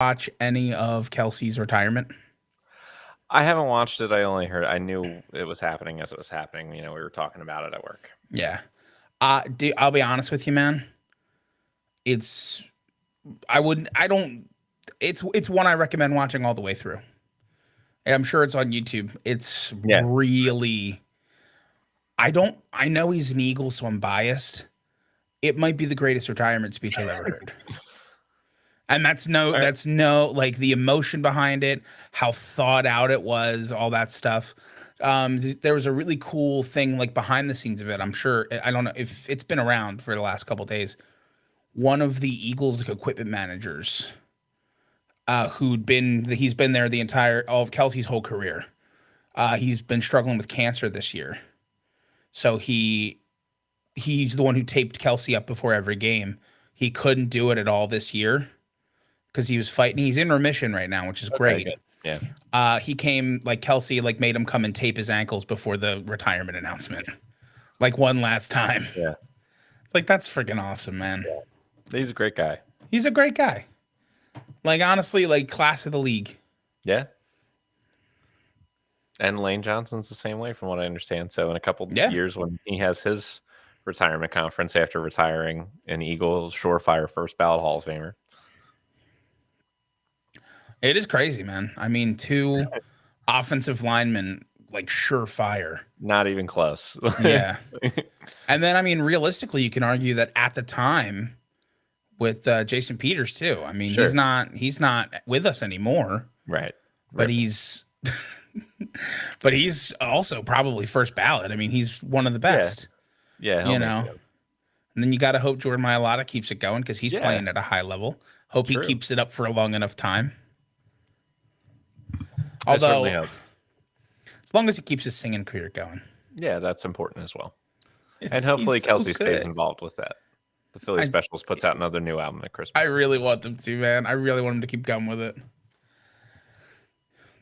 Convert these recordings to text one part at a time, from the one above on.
watch any of Kelsey's retirement? I haven't watched it. I only heard. I knew it was happening as it was happening. We were talking about it at work. Yeah. I'll be honest with you, man. It's I would I don't it's one I recommend watching all the way through. I'm sure it's on YouTube. It's Yeah. really I know he's an Eagle, so I'm biased. It might be the greatest retirement speech I've ever heard. And All right. that's no like the emotion behind it, how thought out it was, all that stuff. There was a really cool thing like behind the scenes of it. I'm sure I don't know if it's been around for the last couple of days. One of the Eagles like, equipment managers, he's been there the entire all of Kelsey's whole career. He's been struggling with cancer this year, so he's the one who taped Kelsey up before every game. He couldn't do it at all this year because he was fighting. He's in remission right now, which is Okay. great. Good. Yeah. He came like Kelsey like made him come and tape his ankles before the retirement announcement, like one last time. Yeah. It's like that's freaking awesome, man. He's a great guy. He's a great guy. Like honestly, like class of the league. Yeah. And Lane Johnson's the same way, from what I understand. So in a couple Yeah. years, when he has his retirement conference after retiring, an Eagle surefire first ballot Hall of Famer. It is crazy, man. I mean, two offensive linemen, like surefire. Not even close. Yeah. And then, I mean, realistically, you can argue that at the time with Jason Peters too. I mean, Sure. he's not with us anymore, Right. but he's but he's also probably first ballot. I mean, he's one of the best. Yeah. You know. And then you got to hope Jordan Mailata keeps it going because he's Yeah. playing at a high level. Hope True. he keeps it up for a long enough time. I Although, certainly hope. as long as he keeps his singing career going. Yeah, that's important as well. And He's hopefully so Kelsey good. stays involved with that. The Philly Specials puts out another new album at Christmas. I really want them to, man. I really want them to keep going with it.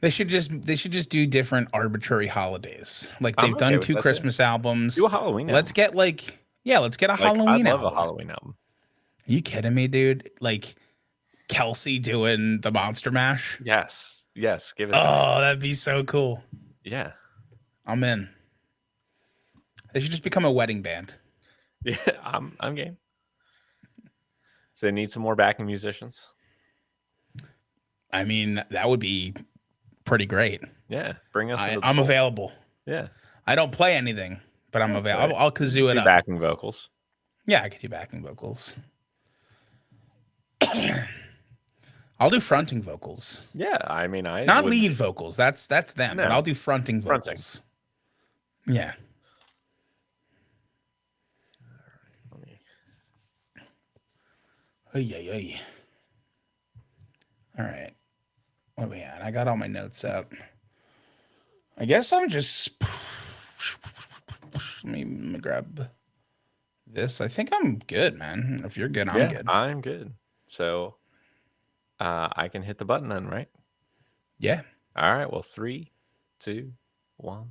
They should just do different arbitrary holidays. Like I'm they've okay done with two that, too. Christmas albums. Do a Halloween Let's album. get let's get a Halloween I love album. a Halloween album. Are you kidding me, dude? Like Kelsey doing the Monster Mash? Yes. Give it to me. Oh, that'd be so cool. Yeah. I'm in. They should just become a wedding band. Yeah, I'm game. So they need some more backing musicians. I mean, that would be pretty great. Yeah, bring us. I'm available. Yeah, I don't play anything, but I'm available. I'll kazoo it do up. backing vocals. Yeah, I could do backing vocals. I'll do fronting vocals. Yeah, I mean, Not lead vocals. That's them. No. But I'll do fronting vocals. Yeah. Oy. All right. What are we at? I got all my notes up. I guess I'm just. Let me grab this. I think I'm good, man. If you're good, I'm good. I'm good. So I can hit the button then, right? Yeah. All right. Well, 3, 2, 1.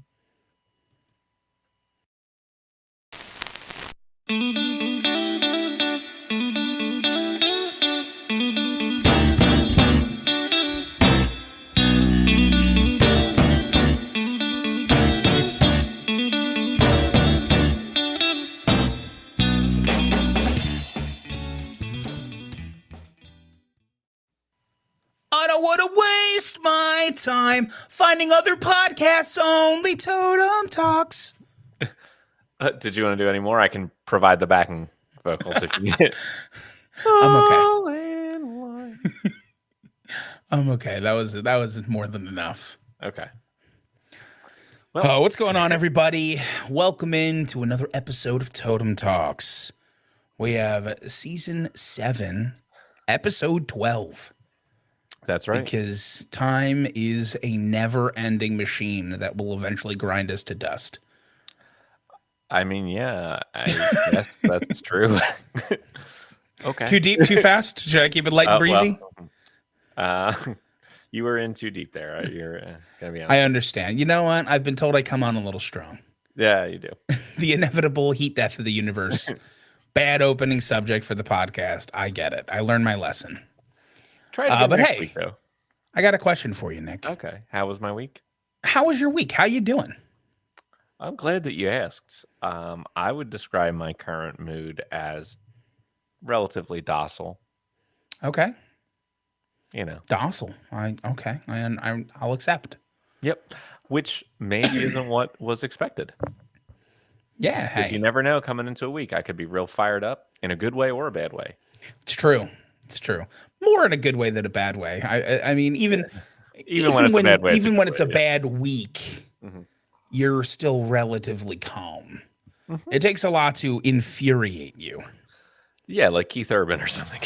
I don't want to waste my time finding other podcasts, only Totem Talks. Did you want to do any more? I can provide the backing vocals if you need it. I'm okay. All in one. I'm okay. That was more than enough. Okay. Well, what's going on, everybody? Welcome in to another episode of Totem Talks. We have season 7, episode 12. That's right. Because time is a never-ending machine that will eventually grind us to dust. I mean, yeah, I guess that's true. Okay. Too deep, too fast? Should I keep it light and breezy? You were in too deep there. You're gonna be honest. I understand. You know what? I've been told I come on a little strong. Yeah, you do. The inevitable heat death of the universe. Bad opening subject for the podcast. I get it. I learned my lesson. Try it again But next week, hey, though. I got a question for you, Nick. Okay. How was my week? How was your week? How you doing? I'm glad that you asked. I would describe my current mood as relatively docile. Okay, You know. docile. I'll accept. Yep. Which maybe isn't what was expected. Yeah, Because you hey, never know coming into a week. I could be real fired up in a good way or a bad way. it's true. It's true. More in a good way than a bad way. I mean, even Even when it's a bad way, it's a even good when it's way. a Yes. bad week, Hmm. you're still relatively calm. Hmm. It takes a lot to infuriate you. Yeah, like Keith Urban or something.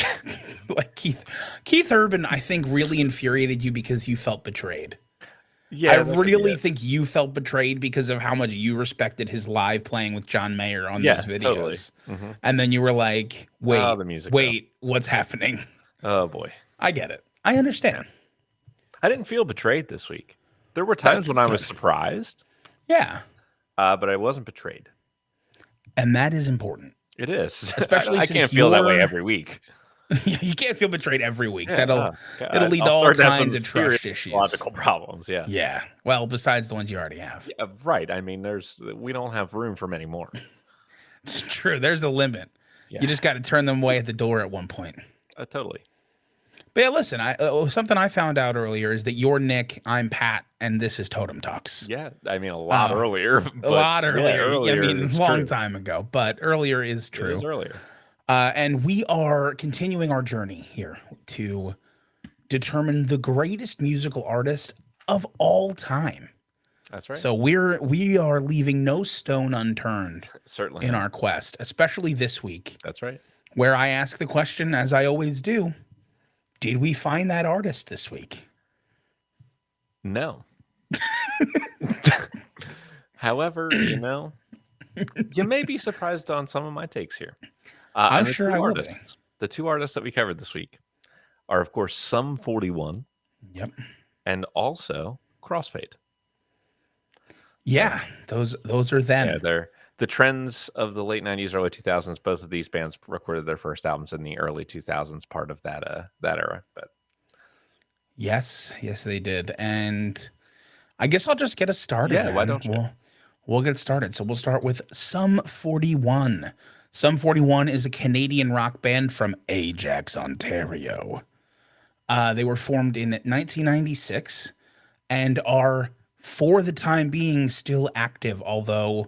Like Keith Urban, I think really infuriated you because you felt betrayed. I Yeah, that could be really it. think you felt betrayed because of how much you respected his live playing with John Mayer on those Yeah, totally. videos. Hmm. And then you were like, Oh, wait, the music, though. wait, what's happening? Oh, boy. I get it. I Yeah. understand. I didn't feel betrayed this week. There were times That's when I was good. surprised, Yeah. but I wasn't betrayed. And that is important, It is. especially I can't since feel that way you're, every week. you can't feel betrayed every week. Yeah, It'll God, lead to I'll all start to have kinds some of serious trust issues. logical problems. Yeah. Yeah. Well, besides the ones you already have. Yeah, right. I mean, we don't have room for many more. It's true. There's a limit. You Yeah, just got to turn them away at the door at one point. totally. But yeah, listen, something I found out earlier is that you're Nick, I'm Pat, and this is Totem Talks. Yeah, I mean, a lot Uh, earlier, a but lot yeah, earlier. I earlier mean, a is long true. time ago, but earlier is It is true. earlier. And we are continuing our journey here to determine the greatest musical artist of all time. That's right. So we are leaving no stone unturned Certainly in not. our quest, especially this week, That's right. where I ask the question, as I always do, did we find that artist this week? No. However, you may be surprised on some of my takes here. I'm And the sure two I will be. artists, the two artists that we covered this week are, of course, Sum 41 Yep. and also Crossfade. So, Yeah, those are yeah, them. they're the trends of the late 90s, early 2000s. Both of these bands recorded their first albums in the early 2000s, part of that era. But Yes, yes, they did. And I guess I'll just get us started, yeah, why man. don't you? We'll get started. So we'll start with Sum 41. Sum 41 is a Canadian rock band from Ajax, Ontario. They were formed in 1996 and are, for the time being, still active, although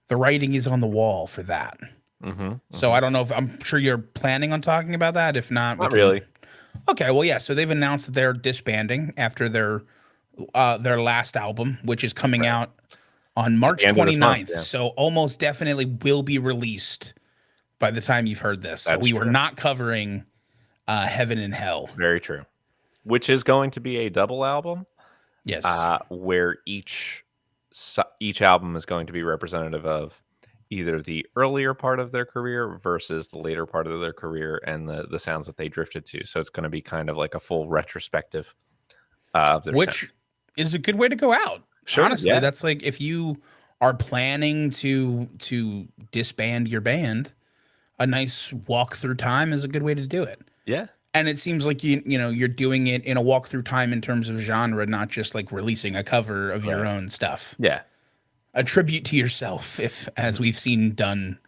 the writing is on the wall for that. Mm-hmm, So mm-hmm. I don't know if I'm sure you're planning on talking about that. If not, we Not can. really. Okay, well, yeah. So they've announced that they're disbanding after their last album, which is coming Right. out on At the March end of this month, 29th. yeah. So almost definitely will be released by the time you've heard this. So That's we were true. not covering Heaven and Hell. Very true. Which is going to be a double album, Yes. where each album is going to be representative of either the earlier part of their career versus the later part of their career and the sounds that they drifted to. So it's going to be kind of like a full retrospective of their sound. Which is a good way to go out. Sure, Honestly, yeah. that's like if you are planning to disband your band, a nice walk through time is a good way to do it. Yeah. And it seems like you're doing it in a walk through time in terms of genre, not just like releasing a cover of your Right. own stuff. Yeah. A tribute to yourself, if as we've seen done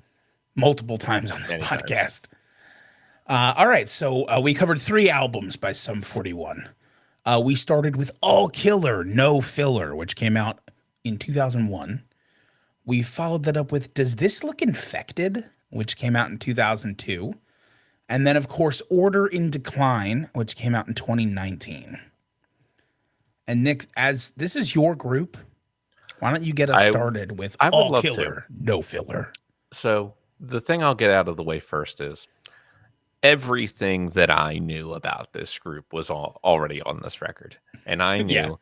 multiple times on this Many times. podcast. All right, so we covered 3 albums by Sum 41. We started with All Killer, No Filler, which came out in 2001. We followed that up with Does This Look Infected, which came out in 2002. And then, of course, Order in Decline, which came out in 2019. And Nick, as this is your group, why don't you get us started with I would All love Killer, No Filler? So the thing I'll get out of the way first is everything that I knew about this group was already on this record. And I knew Yeah.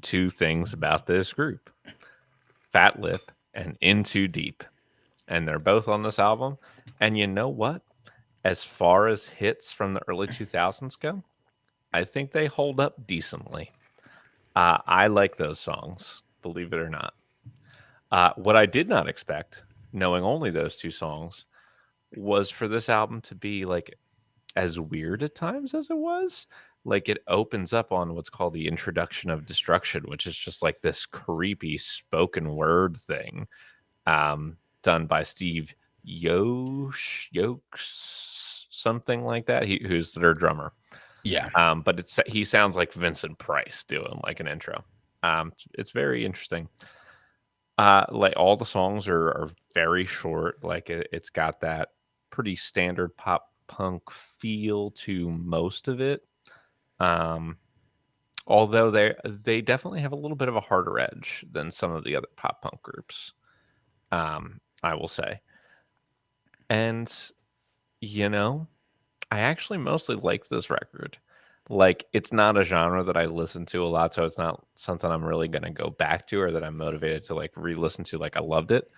2 things about this group: Fat Lip and In Too Deep. And they're both on this album. And you know what? As far as hits from the early 2000s go, I think they hold up decently. I like those songs, believe it or not. What I did not expect, knowing only those 2 songs, was for this album to be like as weird at times as it was. like it opens up on what's called the introduction of destruction, which is just like this creepy spoken word thing, done by Steve Yokes, something like that. Who's their drummer. Yeah. But he sounds like Vincent Price doing like an intro. It's very interesting. Like all the songs are very short. Like it's got that pretty standard pop punk feel to most of it. Um, Although they definitely have a little bit of a harder edge than some of the other pop punk groups. I will say. And you know, I actually mostly like this record. Like, it's not a genre that I listen to a lot, so it's not something I'm really gonna go back to or that I'm motivated to, like, re-listen to, like, I loved it.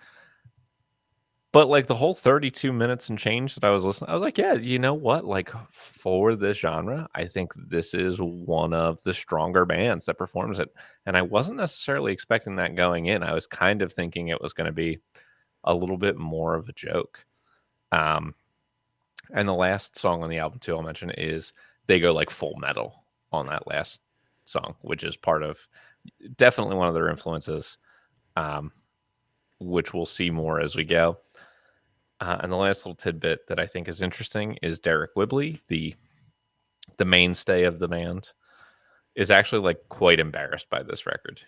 But, like, the whole 32 minutes and change that I was listening, I was like, "Yeah, you know what? Like, for this genre, I think this is one of the stronger bands that performs it." And I wasn't necessarily expecting that going in. I was kind of thinking it was gonna be a little bit more of a joke. Um And the last song on the album too, I'll mention is they go like full metal on that last song, which is part of definitely one of their influences, um, which we'll see more as we go. And the last little tidbit that I think is interesting is Derek Whibley, the mainstay of the band, is actually like quite embarrassed by this record.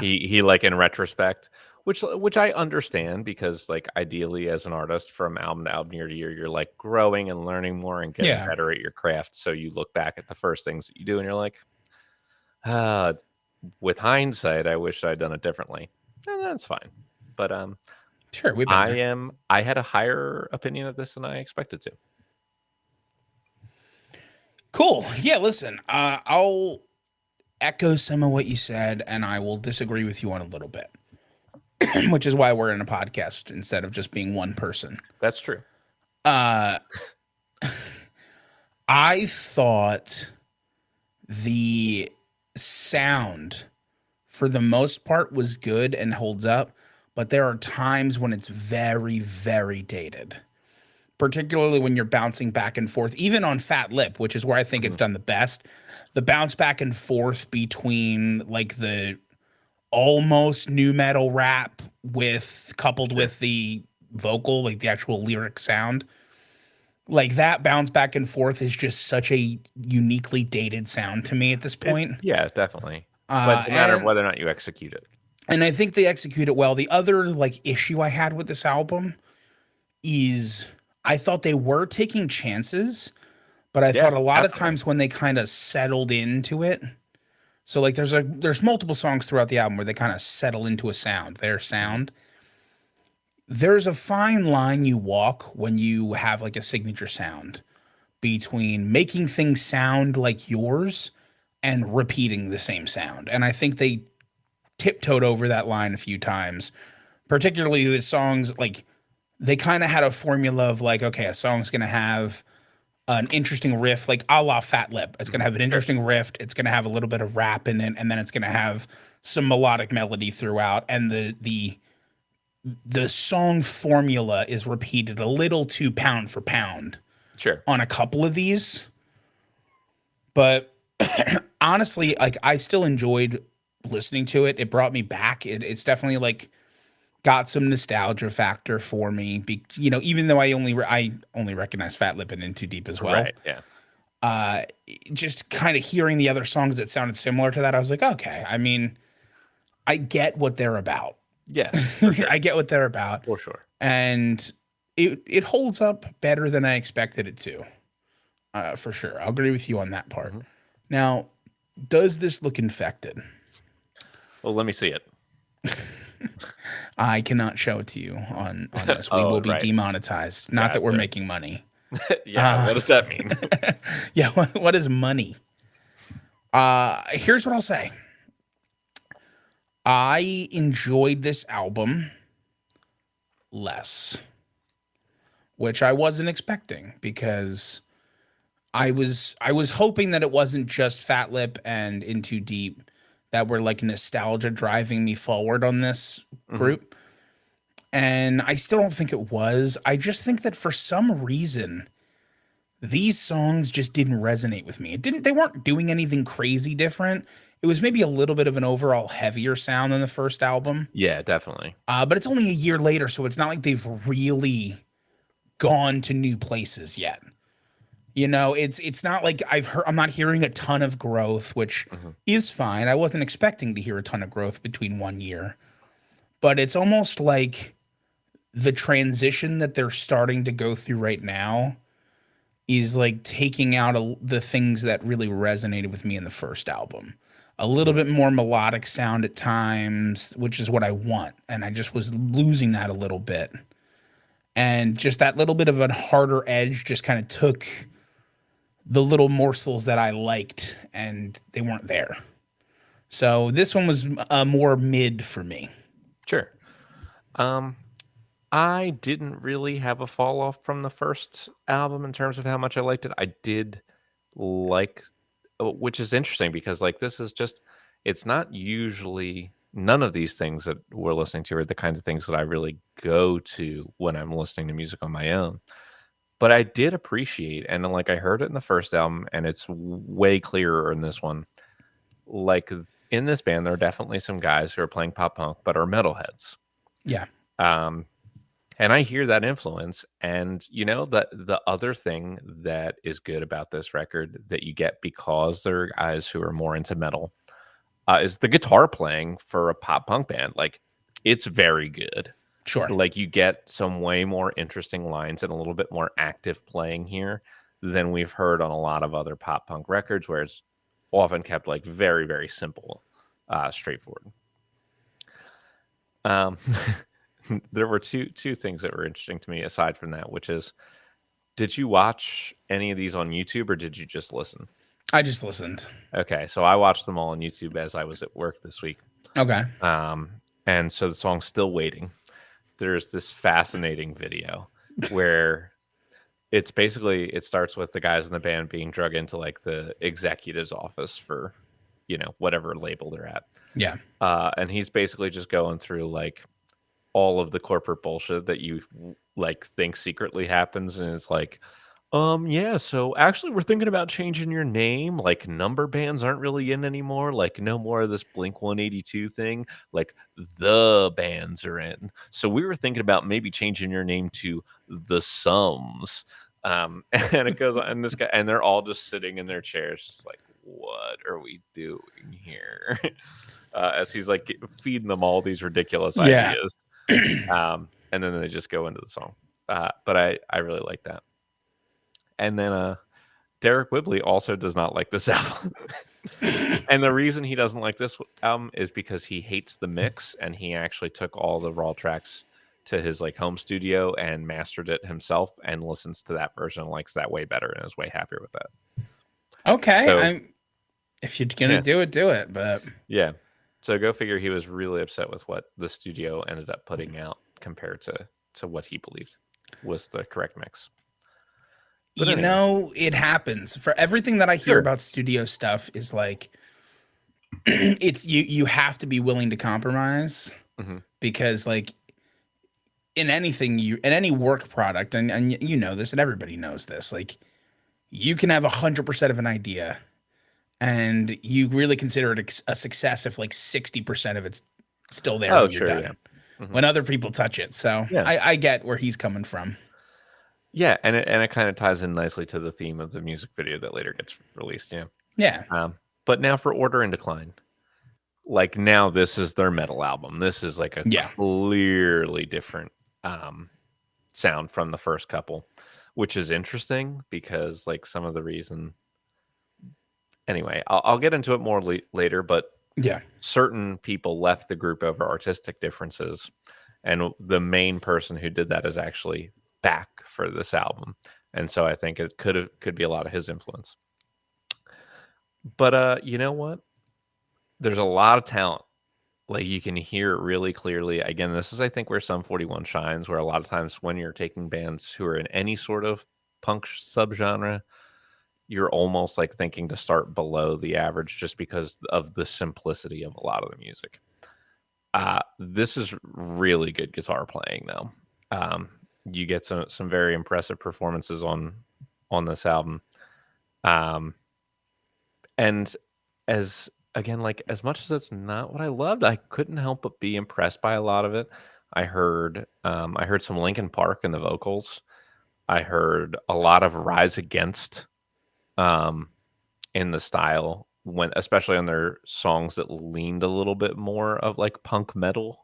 He like in retrospect, which I understand because like ideally as an artist from album to album, year to year, you're like growing and learning more and getting Yeah. better at your craft. So you look back at the first things that you do and you're like, ah, with hindsight, I wish I'd done it differently. And that's fine. But Sure. We've been there. I had a higher opinion of this than I expected to. Cool. Yeah. Listen, I'll echo some of what you said, and I will disagree with you on a little bit, which is why we're in a podcast instead of just being one person. That's true. Uh, I thought the sound, for the most part, was good and holds up, but there are times when it's very, very dated, particularly when you're bouncing back and forth, even on Fat Lip, which is where I think it's Mhm. done the best. The bounce back and forth between like the almost new metal rap with coupled Sure. with the vocal, like the actual lyric sound, like that bounce back and forth is just such a uniquely dated sound to me at this point. Yeah, definitely. But it's a matter of And whether or not you execute it. I think they execute it well. The other like issue I had with this album is I thought they were taking chances, but I Yeah, thought a lot of definitely. times when they kind of settled into it. So like there's multiple songs throughout the album where they kind of settle into a sound, their Mhm. sound. There's a fine line you walk when you have like a signature sound between making things sound like yours and repeating the same sound. And I think they tiptoed over that line a few times, particularly the songs like they kind of had a formula of like, okay, a song's gonna have an interesting riff, like a la Fat Lip. It's gonna Mhm. have an Sure. interesting riff. It's gonna have a little bit of rap in it, and then it's gonna have some melodic melody throughout. And the song formula is repeated a little too pound for pound Sure. on a couple of these. But honestly, like I still enjoyed listening to it. It brought me back. It's definitely like got some nostalgia factor for me. Even though I only recognize Fat Lip and In Too Deep as well. Right. Yeah. Uh, just kind of hearing the other songs that sounded similar to that, I was like, okay. I mean, I get what they're about. Yeah, for sure. I get what they're about, For sure. and it holds up better than I expected it to. For sure, I'll agree with you on that part. Mhm. Now, does this look infected? Well, let me see it. I cannot show it to you on this. We Oh, will be right. demonetized. Not that we're Gotcha. making money. Yeah, Uh, what does that mean? yeah. What is money? Here's what I'll say. I enjoyed this album less, which I wasn't expecting because I was hoping that it wasn't just Fat Lip and In Too Deep that were like nostalgia driving me forward on this Mhm. group. And I still don't think it was. I just think that for some reason these songs just didn't resonate with me. They weren't doing anything crazy different. It was maybe a little bit of an overall heavier sound than the first album. Yeah, definitely. But it's only a year later, so it's not like they've really gone to new places yet. It's not like I'm not hearing a ton of growth, which Hmm. is fine. I wasn't expecting to hear a ton of growth between 1 year, but it's almost like the transition that they're starting to go through right now is like taking out the things that really resonated with me in the first album. A little Hmm. bit more melodic sound at times, which is what I want, and I just was losing that a little bit. And just that little bit of a harder edge just kind of took the little morsels that I liked, and they weren't there. So this one was more mid for me. Sure. Um, I didn't really have a fall off from the first album in terms of how much I liked it. I did like, which is interesting because like this is just, it's not usually none of these things that we're listening to are the kind of things that I really go to when I'm listening to music on my own. But I did appreciate, and like I heard it in the first album, and it's way clearer in this one. Like in this band, there are definitely some guys who are playing pop punk, but are metalheads. Yeah, Um, and I hear that influence. And you know, the other thing that is good about this record that you get because there are guys who are more into metal is the guitar playing for a pop punk band. Like it's very good. sure. Like you get some way more interesting lines and a little bit more active playing here than we've heard on a lot of other pop punk records, where it's often kept like very, very simple, straightforward. Um, there were two things that were interesting to me aside from that, which is, did you watch any of these on YouTube or did you just listen? I just listened. Okay, so I watched them all on YouTube as I was at work this week. Okay. And so the song's Still Waiting. There's this fascinating video where it's basically, it starts with the guys in the band being drug into like the executive's office for, whatever label they're at. Yeah. And he's basically just going through like all of the corporate bullshit that you like think secretly happens, and it's like, yeah, so actually we're thinking about changing your name. Like number bands aren't really in anymore. Like no more of this Blink 182 thing. Like the bands are in. So we were thinking about maybe changing your name to the Sums. And it goes on, and this guy, and they're all just sitting in their chairs, just like, what are we doing here? As he's like feeding them all these ridiculous Yeah. ideas. And then they just go into the song. But I really like that. And then Derek Whibley also does not like this album. And the reason he doesn't like this album is because he hates the mix, and he actually took all the raw tracks to his like home studio and mastered it himself, and listens to that version and likes that way better and is way happier with that. Okay. So I'm If you're gonna yeah, do it, do it. But yeah. So go figure, he was really upset with what the studio ended up putting out compared to what he believed was the correct mix. But anyway, it happens. For everything that I hear sure. about studio stuff is like it's you have to be willing to compromise Hmm. because like in any work product, and you know this and everybody knows this, like you can have 100% of an idea and you really consider it a success if like 60% of it's still there Oh, when you're sure, yeah. done. Hmm. When other people touch it. So Yeah. I get where he's coming from. Yeah, and it kind of ties in nicely to the theme of the music video that later gets released. Yeah. Yeah. But now for Order and Decline, like now this is their metal album. This is like a Yeah. clearly different um, sound from the first couple, which is interesting because like some of the reason. Anyway, I'll get into it more later, but Yeah. certain people left the group over artistic differences, and the main person who did that is actually back for this album, and so I think it could be a lot of his influence. But you know what, there's a lot of talent, like you can hear it really clearly. Again, this is I think where Sum 41 shines, where a lot of times when you're taking bands who are in any sort of punk subgenre, you're almost like thinking to start below the average just because of the simplicity of a lot of the music. This is really good guitar playing, though. You get some very impressive performances on on this album. Um, and as again, like as much as it's not what I loved, I couldn't help but be impressed by a lot of it. I heard some Linkin Park in the vocals. I heard a lot of Rise Against um, in the style when, especially on their songs that leaned a little bit more of like punk metal,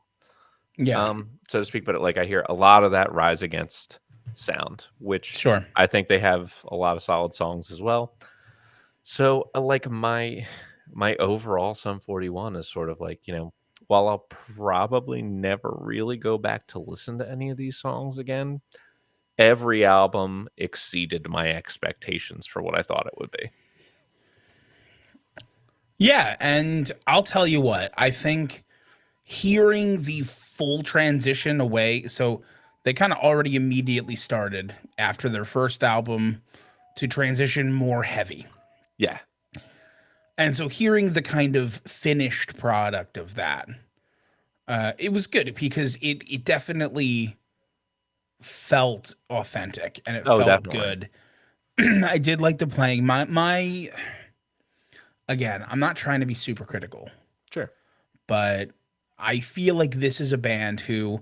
Yeah, so to speak. But like I hear a lot of that Rise Against sound, which sure. I think they have a lot of solid songs as well. So like my overall Sum 41 is sort of like, while I'll probably never really go back to listen to any of these songs again, every album exceeded my expectations for what I thought it would be. Yeah, and I'll tell you what, I think hearing the full transition away, so they kind of already immediately started after their first album to transition more heavy. Yeah. And so hearing the kind of finished product of that, it was good because it definitely felt authentic and it Oh, felt definitely. good. I did like the playing. My again, I'm not trying to be super critical, Sure. but I feel like this is a band who,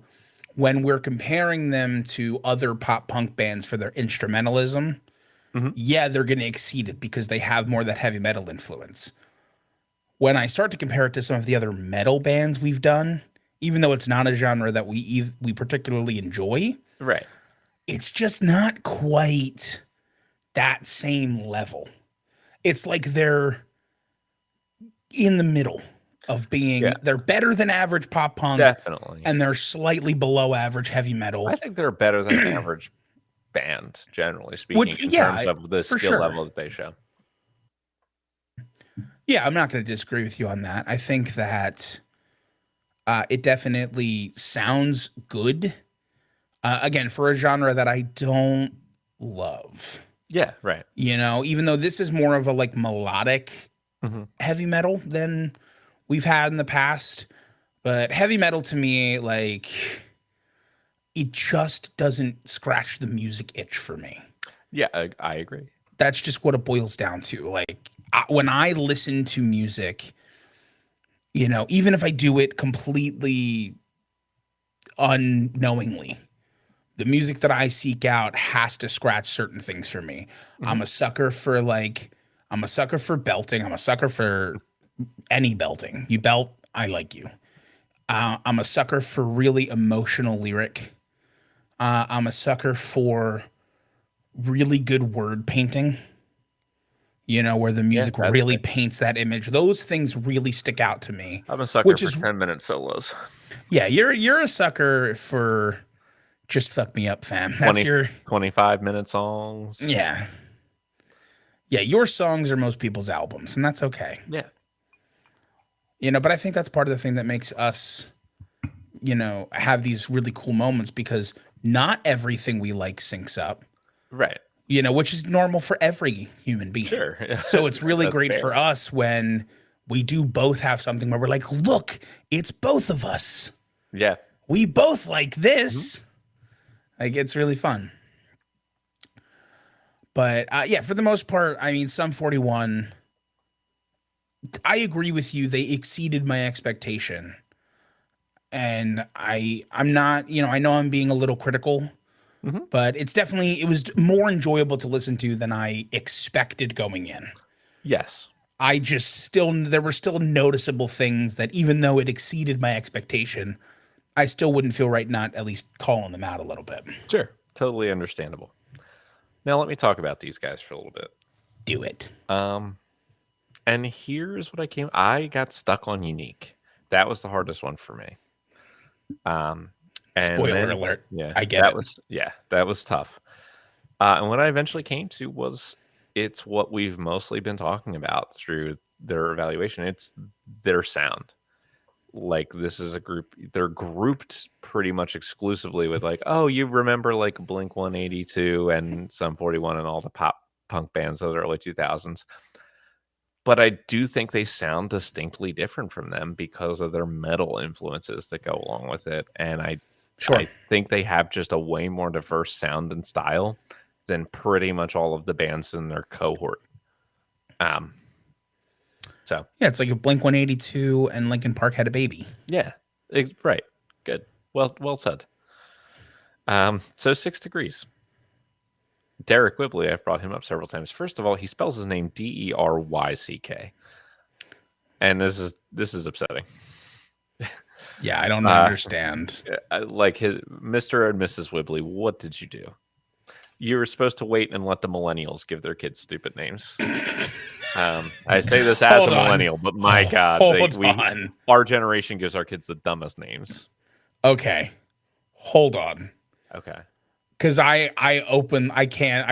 when we're comparing them to other pop punk bands for their instrumentalism, Mhm. yeah, they're going to exceed it because they have more of that heavy metal influence. When I start to compare it to some of the other metal bands we've done, even though it's not a genre that we particularly enjoy, Right. it's just not quite that same level. It's like they're in the middle of Yeah, being they're better than average pop punk definitely. and they're slightly below average heavy I metal. think they're better than an average band, generally speaking, Which in terms yeah, of the for skill sure. level that they show. Yeah, I'm not going to disagree with you on that. I think that it definitely sounds good. Again, for a genre that I don't love. Yeah, right. Even though this is more of a like melodic Mhm. heavy metal than we've had in the past, but heavy metal to me, like, it just doesn't scratch the music itch for me. Yeah, I agree. That's just what it boils down to. Like, when I listen to music, even if I do it completely unknowingly, the music that I seek out has to scratch certain things for me. Mhm. I'm a sucker for like, I'm a sucker for belting. I'm a sucker for any belting. You belt, I like you. I'm a sucker for really emotional lyric. I'm a sucker for really good word painting, where the Yeah, music that's really fair. paints that image. Those things really stick out to me, I'm a sucker which for is, 10-minute solos. yeah, you're a sucker for just fuck me up, fam. That's 20, your, 25-minute songs. yeah. Yeah, your songs are most people's albums, and that's okay. Yeah, But I think that's part of the thing that makes us, have these really cool moments because not everything we like syncs up, right. which is normal for every human being. Sure. So it's really That's great fair. for us when we do both have something where we're like, look, it's both of us. Yeah. We both like Mhm. this. Like, it's really fun. But yeah, for the most part, I mean, Sum 41, I agree with you. They exceeded my expectation. And I'm not, I know I'm being a little critical, Mhm. but it was more enjoyable to listen to than I expected going in. Yes. I just still there were still noticeable things that even though it exceeded my expectation, I still wouldn't feel right not at least calling them out a little bit. Sure. Totally understandable. Now let me talk about these guys for a little bit. Do it. Um, and here's what I got stuck on Unique. That was the hardest one for me. Um, and Spoiler then alert. yeah, I get it. that was tough. And what I eventually came to was it's what we've mostly been talking about through their evaluation. It's their sound. Like this is a group, they're grouped pretty much exclusively with like, oh, you remember like Blink 182 and Sum 41 and all the pop punk bands of the early 2000s. But I do think they sound distinctly different from them because of their metal influences that go along with it. And I Sure. think they have just a way more diverse sound and style than pretty much all of the bands in their cohort. Um, so Yeah, it's like if Blink 182 and Linkin Park had a baby. yeah, right, good, well said. So 6 degrees. Derek Whibley, I've brought him up several times. First of all, he spells his name DerYck, and this is upsetting. Yeah, I don't Uh, understand. like his Mr. and Mrs. Whibley, what did you do? You were supposed to wait and let the millennials give their kids stupid names. I say this as a Hold on. millennial, but my God, Hold on. our generation gives our kids the dumbest names. Okay. Hold on. Okay. Because I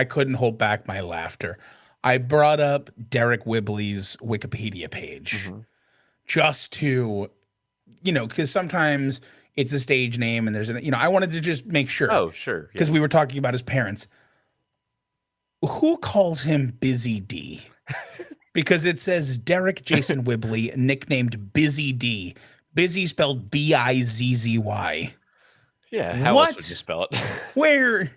couldn't hold back my laughter. I brought up Derek Whibley's Wikipedia page Mm-hmm. just to, because sometimes it's a stage name and I wanted to just make sure Oh, sure. because Yeah. we were talking about his parents. Who calls him Busy D? Because it says Derek Jason Whibley, nicknamed Busy D. Busy spelled Bizzy. Yeah. How else would you What? spell it? Where?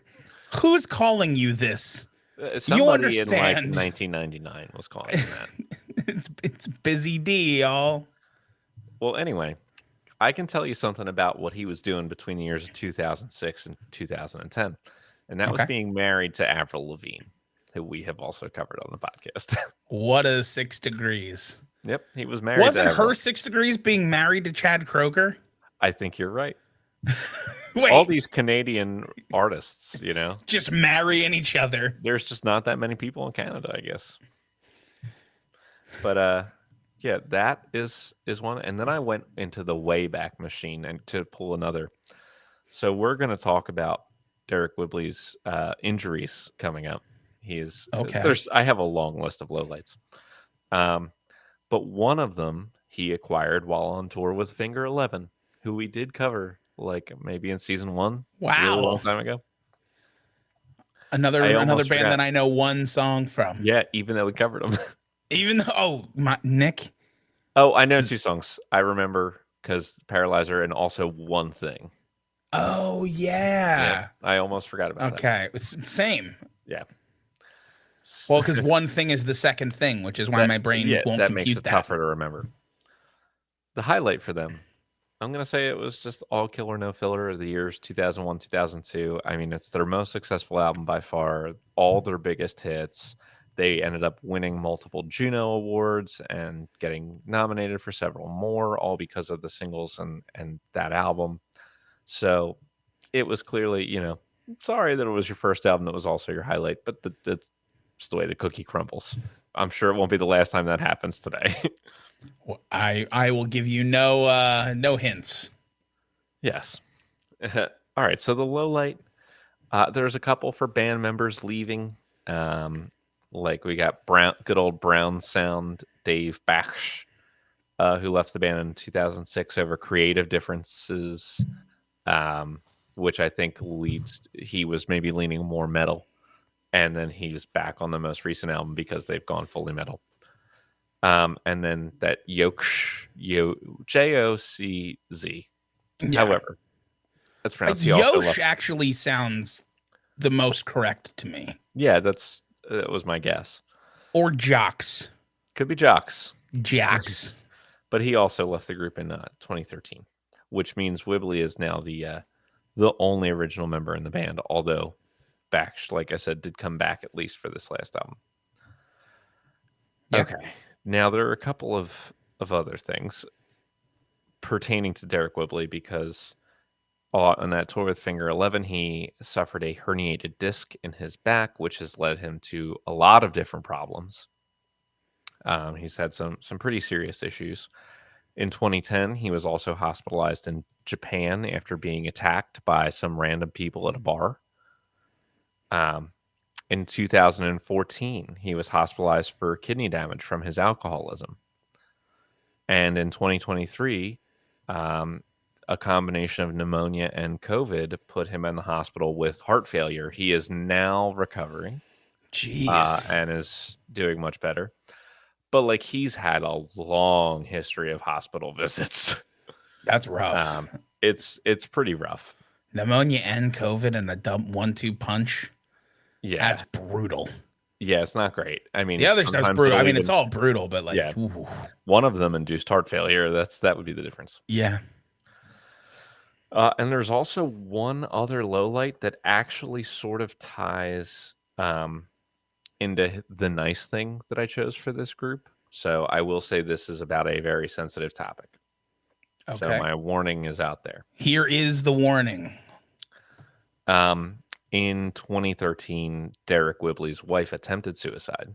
Who's calling you this? You Somebody in like understand? 1999 was calling him that. It's Busy D, y'all. Well, anyway, I can tell you something about what he was doing between the years of 2006 and 2010, and that was Okay. being married to Avril Lavigne, who we have also covered on the podcast. What a 6 degrees. Yep, he was married to Wasn't her Avril. 6 degrees being married to Chad Kroger? I think you're right. All Wait, these Canadian artists, just marrying each other. there's just not that many people in Canada, I guess. But yeah, that is one. And then I went into the Wayback Machine and to pull another. So we're going to talk about Derek Whibley's injuries coming up. Okay. I have a long list of lowlights. But one of them he acquired while on tour with Finger 11, who we did cover like maybe in season 1, really long Wow. time ago. Another I another almost band forgot. that I know one song from. Yeah, even though we covered them. Even though Nick. Oh, I know 2 songs. I remember because Paralyzer and also One Thing. Oh Yep, yeah. I almost forgot about that. Okay. Same. Yeah. Well, because one thing is the second thing, which is why my brain won't That makes compute it that. tougher to remember. The highlight for them, I'm going to say it was just All Killer No Filler of the years 2001, 2002. I mean, it's their most successful album by far, all their biggest hits. They ended up winning multiple Juno Awards and getting nominated for several more, all because of the singles and that album. So it was clearly, sorry that it was your first album that was also your highlight, but that's just the way the cookie crumbles. I'm sure it won't be the last time that happens today. Well, I will give you no hints. Yes. All right. So the low light, there's a couple for band members leaving. Like we got good old Brown Sound Dave Baksh, who left the band in 2006 over creative differences, which I think he was maybe leaning more metal. And then he's back on the most recent album because they've gone fully metal. And then that Jocz. Yeah. However, that's pronounced. He also Yosh left. actually sounds the most correct to me. Yeah, that was my guess. Or Jocks. Could be Jocks. Jocks. But he also left the group in 2013, which means Whibley is now the only original member in the band. Although Baksh, like I said, did come back at least for this last album. Yeah. Okay. Now there are a couple of other things pertaining to Derek Whibley because on that tour with Finger 11, he suffered a herniated disc in his back, which has led him to a lot of different problems. He's had some pretty serious issues. In 2010, he was also hospitalized in Japan after being attacked by some random people at a bar. In 2014, he was hospitalized for kidney damage from his alcoholism. And in 2023, a combination of pneumonia and COVID put him in the hospital with heart failure. He is now recovering. Jeez. And is doing much better. But like he's had a long history of hospital visits. That's rough. It's pretty rough. Pneumonia and COVID and a dumb 1-2 punch. That's Yeah. brutal. Yeah, it's not great. I The mean, other stuff's sometimes brutal. I it'll mean, it's even all brutal, but yeah, like, ooh, one of them induced heart failure. That would be the difference. yeah. And there's also one other low light that actually sort of ties into the nice thing that I chose for this group. So I will say this is about a very sensitive topic. So Okay. my warning is out there. Here is the warning. Um, in 2013, Derek Whibley's wife attempted suicide.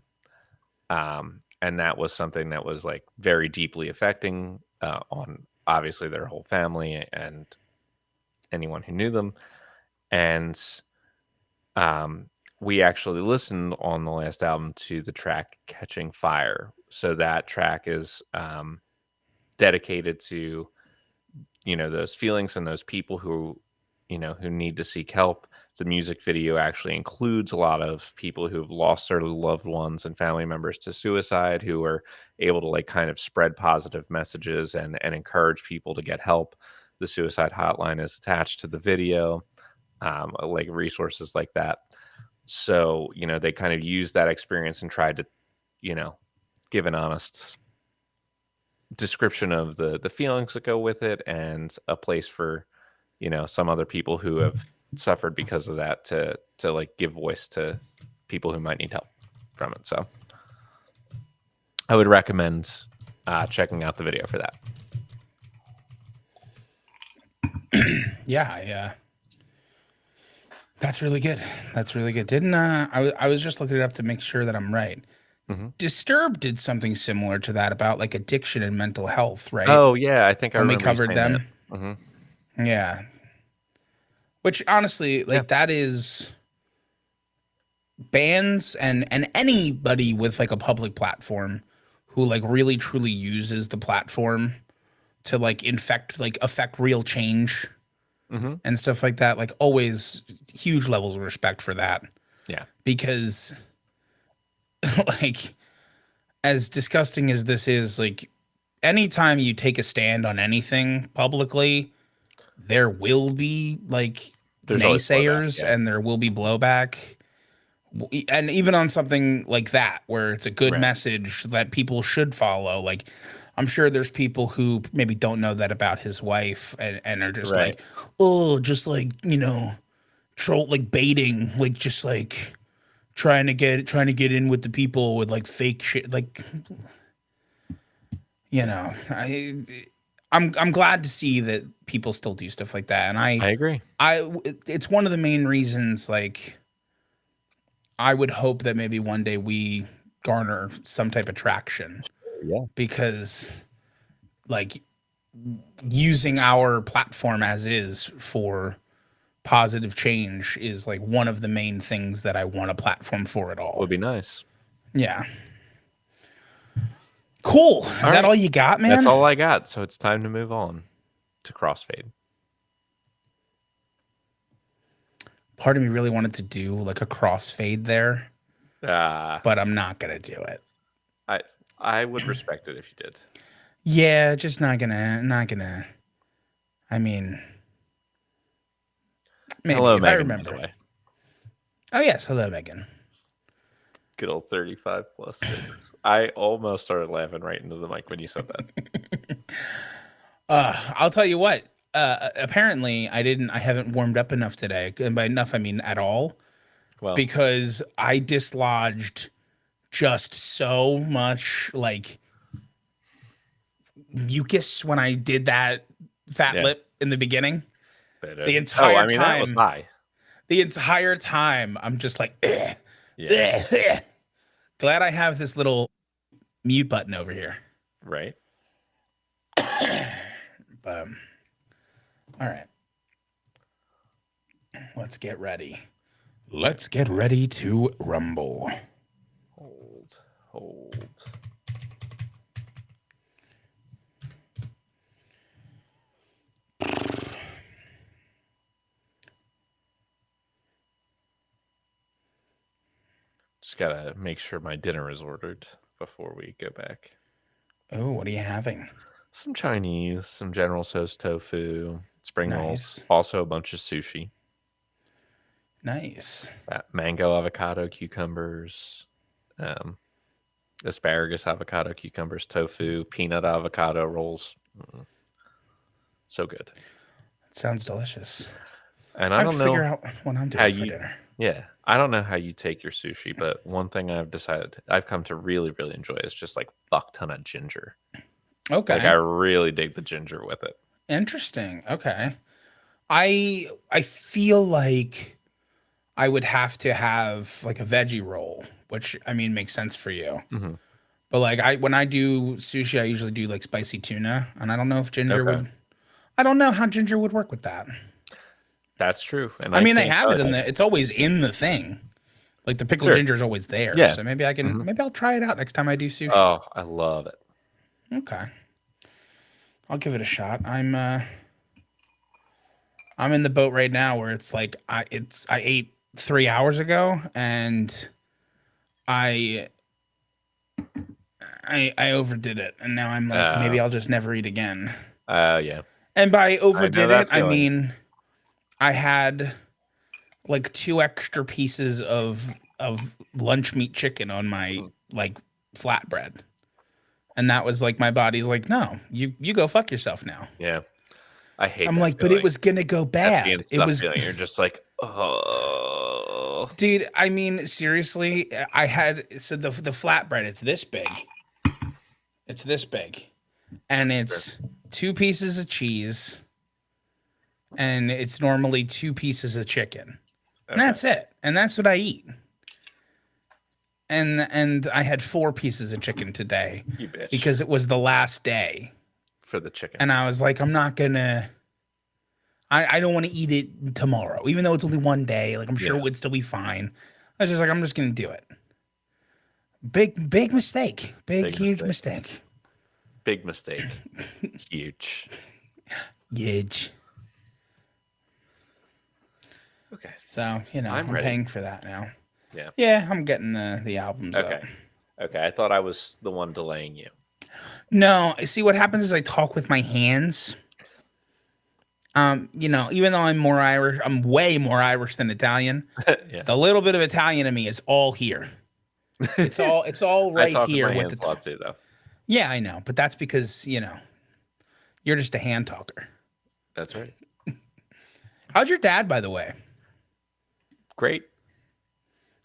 And that was something that was like very deeply affecting on obviously their whole family and anyone who knew them. And um, we actually listened on the last album to the track Catching Fire. So that track is dedicated to, those feelings and those people who, who need to seek help. The music video actually includes a lot of people who've lost their loved ones and family members to suicide, who are able to like kind of spread positive messages and encourage people to get help. The suicide hotline is attached to the video, like resources like that. So, they kind of used that experience and tried to, you know, give an honest description of the feelings that go with it and a place for, some other people who have suffered because of that to like give voice to people who might need help from it. So I would recommend checking out the video for that. Yeah, yeah. That's really good. That's really good. Didn't I was just looking it up to make sure that I'm right. Hmm. Disturbed did something similar to that about like addiction and mental health, right? Oh yeah, I think I When we remember you covered saying that. them. Hmm. Yeah. Which honestly, Yeah, like that is bands and anybody with like a public platform who like really truly uses the platform to like affect real change hmm, and stuff like that, like always huge levels of respect for that yeah, because like as disgusting as this is, like anytime you take a stand on anything publicly, there will be like there's always blowback. naysayers Yeah, and there will be blowback. And even on something like that, where it's a good right, message that people should follow, like I'm sure there's people who maybe don't know that about his wife and are just right. like, oh, just like, troll, like baiting, like just like trying to get in with the people with like fake shit, like you Yeah, know, I'm glad to see that people still do stuff like that, and I agree. it's one of the main reasons. Like, I would hope that maybe one day we garner some type of traction Yeah, because, like, using our platform as is for positive change is like one of the main things that I want a platform for at all. would be nice. Yeah. Cool. Is All that right. all you got, That's man? all I got. So it's time to move on to crossfade. Part of me really wanted to do like a crossfade there, Uh, but I'm not gonna do it. I I would respect it if you did. Yeah, just not gonna. I mean, maybe Hello, if I Megan, by the remember. way. Oh yes, hello Megan. Good old 35 plus 6. I almost started laughing right into the mic when you said that. I'll tell you what. Apparently I didn't. I haven't warmed up enough today, and by enough I mean at all, Well, because I dislodged just so much like mucus when I did that fat yeah. lip in the beginning. The Oh, entire I mean, that was time, high. the entire time, I'm just like, "Ugh, Yeah, ugh, ugh." Glad I have this little mute button over here. right. But all right, let's get ready. Let's get ready to rumble. Hold, hold. Just gotta make sure my dinner is ordered before we go back. Oh, what are you having? Some Chinese, some General Tso's tofu, spring rolls, Nice, also a bunch of sushi. Nice. Mango, avocado, cucumbers, um, asparagus, avocado, cucumbers, tofu, peanut avocado rolls. So good. Sounds delicious. And I I have to don't figure know out what I'm how doing for you, dinner. yeah, I don't know how you take your sushi, but one thing I've decided I've come to really, really enjoy is just like fuck ton of ginger. Like I Okay. really dig the ginger with it. Interesting. Okay. I feel like I would have to have like a veggie roll, which I mean makes sense for you. Hmm. But like I when I do sushi, I usually do like spicy tuna, and I don't know if ginger Okay, would I don't know how ginger would work with that. that's true, and I I mean, they can't have tell it in you. the it's always in the thing. Like the pickled Sure, ginger is always there. yeah. So maybe Hmm. maybe I'll try it out next time I do sushi. Oh, I love it. Okay. I'll give it a shot. I'm in the boat right now where it's like I ate 3 hours ago and I I overdid it and now I'm like Uh, maybe I'll just never eat again. yeah, And by I know overdid it, that I feeling. mean I had like two extra pieces of lunch meat chicken on my Mm, like flatbread. And that was like my body's like, "No, you go fuck yourself now." yeah, I hate I'm that like, "But it feeling. was going to go That's the bad." It stuff was feeling. You're just like, oh, dude, I mean seriously, I had so the flatbread, it's this big. It's this big. And sure. it's two pieces of cheese and it's normally two pieces of chicken. And Okay, that's it. And that's what I eat. And I had four pieces of chicken today you bitch because it was the last day. for the chicken. And I was like, I'm not gonna I don't want to eat it tomorrow, even though it's only one day. Like I'm sure Yeah, it would still be fine. I was just like, I'm just gonna do it. Big mistake. Big big huge mistake. mistake. Big mistake. Huge. Huge. Okay, So, I'm I'm ready. paying for that now. Yeah. Yeah, I'm getting the albums up. Okay. Okay. I thought I was the one delaying you. No, see what happens is I talk with my hands. Even though I'm more Irish, I'm way more Irish than Italian. Yeah. The little bit of Italian in me is all here. It's all I right talk with here my with hands the a lot too, though. Yeah, I know, but that's because, you're just a hand talker. That's right. How's your dad, by the way? Great.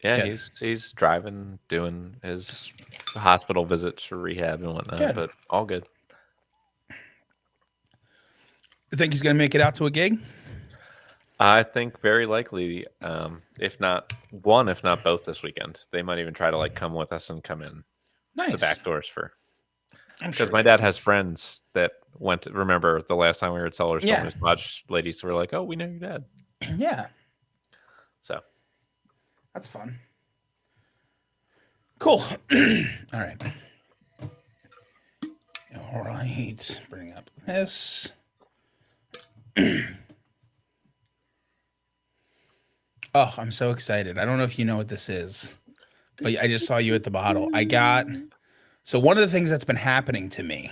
Yeah, Good. he's driving, doing his hospital visits for rehab and whatnot, Good. but all good. You think he's gonna make it out to a gig? I think very likely, if not one, if not both this weekend. They might even try to like come with us and come in the Nice. back doors for I'm because sure my they dad will. has friends that went to remember the last time we were at Sellers Film Yeah. News Lodge, ladies were like, oh, we know your dad. Yeah. So That's fun. Cool. All right. All right. Bring up this. Oh, I'm so excited. I don't know if you know what this is, but I just saw you at the bottle. So one of the things that's been happening to me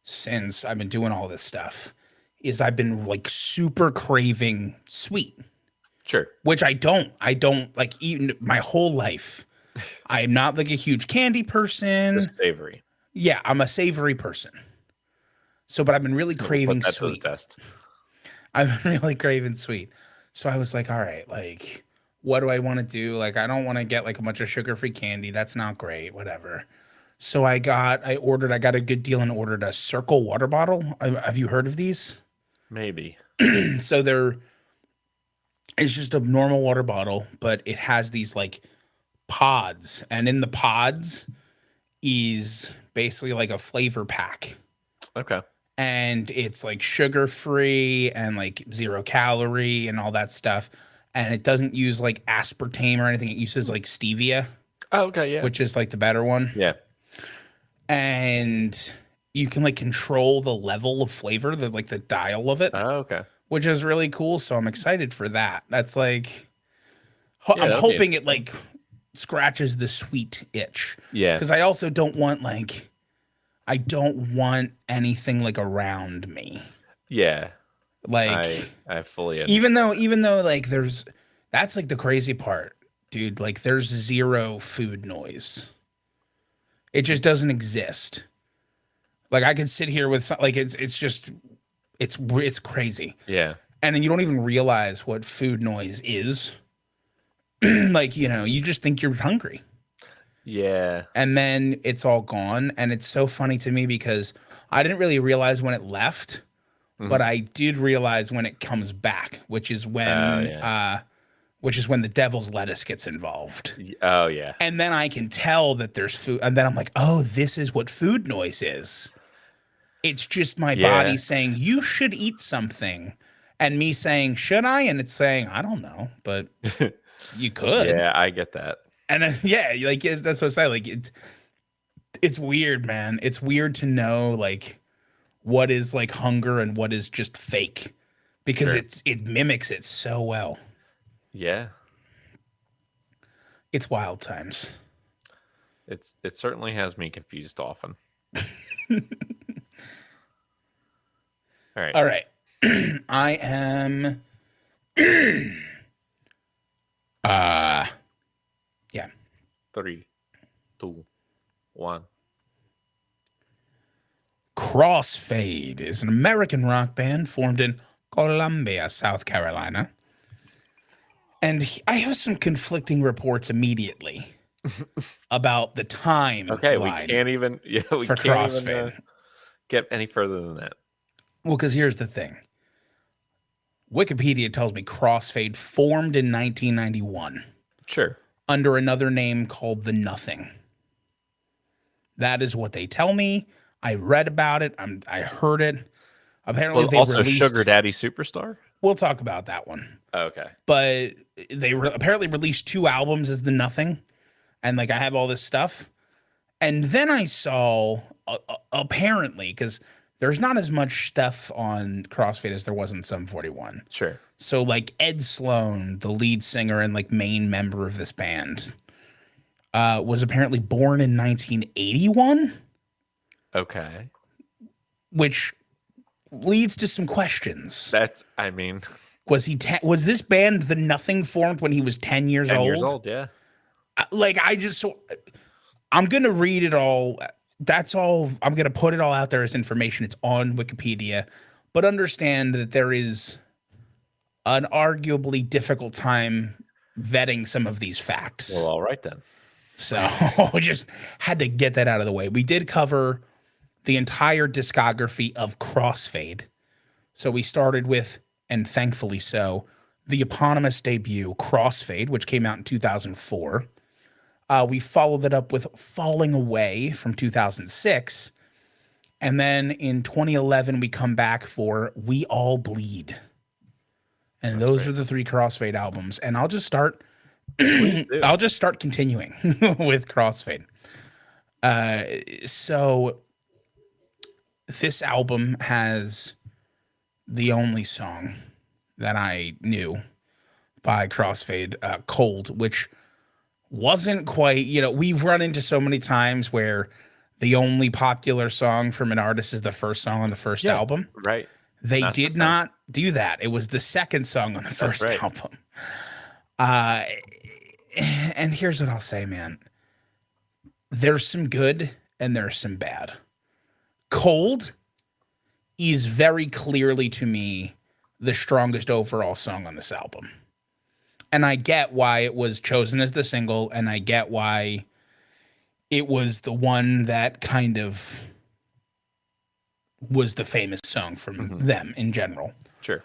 since I've been doing all this stuff is I've been like super craving sweet, sure. which I don't like even my whole life. I'm not like a huge candy Just person. savory. Yeah, I'm a savory person. So, but I've been really We'll put craving that to the sweet. test. I've been really craving sweet. So I was like, all right, like, what do I want to do? Like, I don't want to get like a bunch of sugar-free candy. That's not great, whatever. So I got a good deal and ordered a Circle water bottle. Have you heard of these? Maybe. So it's just a normal water bottle, but it has these like pods, and in the pods is basically like a flavor pack. Okay. And it's like sugar free and like 0 calorie and all that stuff. And it doesn't use like aspartame or anything. It uses like stevia, Oh, okay. Yeah. which is like the better one. Yeah. And you can like control the level of flavor, the dial of it, Oh, okay. which is really cool. So I'm excited for that. That's like Yeah, I'm that'll be hoping it interesting. like scratches the sweet itch. Yeah. Because I also don't want like I don't want anything like around me. Yeah. I Like I fully even understand. though like That's like the crazy part, dude. Like there's zero food noise. It just doesn't exist. Like I could sit here with like it's just it's crazy. Yeah. And then you don't even realize what food noise is. Like, you just think you're hungry. Yeah. And then it's all gone. And it's so funny to me because I didn't really realize when it left, but Mhm. I did realize when it comes back, Oh yeah. which is when the devil's lettuce gets involved. Oh yeah. And then I can tell that there's food. And then I'm like, oh, this is what food noise is. It's just my body Yeah. saying, you should eat something. And me saying, should I? And it's saying, I don't know, but you could. Yeah, I get that. And then, yeah, like that's what I say. Like it's weird, man. It's weird to know like what is like hunger and what is just fake because Sure. it mimics it so well. Yeah. It's wild times. It certainly has me confused often. All right. All right. I am uh yeah. 3, 2, 1. Crossfade is an American rock band formed in Columbia, South Carolina. And I have some conflicting reports immediately about the Okay, we timeline can't even yeah, we for can't even Crossfade. get any further than that. Well, because here's the thing. Wikipedia tells me Crossfade formed in 1991 Sure. under another name called The Nothing. That is what they tell me. I read about it. I heard it. Apparently, Well, they also released. Sugar Daddy Superstar? We'll talk about that one. Okay. But they apparently released 2 albums as The Nothing, and like I have all this stuff. And then I saw apparently because there's not as much stuff on Crossfade as there was in Sum 41. Sure. So like Ed Sloan, the lead singer and like main member of this band, was apparently born in 1981, Okay. which leads to some questions. That's I mean, Was this band The Nothing formed when he was 10 years 10 old? years old, yeah. I'm gonna read it all. That's all. I'm gonna put it all out there as information. It's on Wikipedia, but understand that there is an arguably difficult time vetting some of these facts. Well, all right then. So we just had to get that out of the way. We did cover the entire discography of Crossfade. So we started with, and thankfully so, the eponymous debut, Crossfade, which came out in 2004. We followed it up with Falling Away from 2006. And then in 2011, we come back for We All Bleed. And those are the 3 Crossfade albums. And I'll just start I'll just start continuing with Crossfade. So this album has the only song that I knew by Crossfade, Cold, which wasn't quite, we've run into so many times where the only popular song from an artist is the first song on the first album. Right. They Not did this time. not do that. It was the second song on the first right. album. And here's what I'll say, man. There's some good and there's some bad. Cold is very clearly to me the strongest overall song on this album. And I get why it was chosen as the single, and I get why it was the one that kind of was the famous song from them in general. Sure.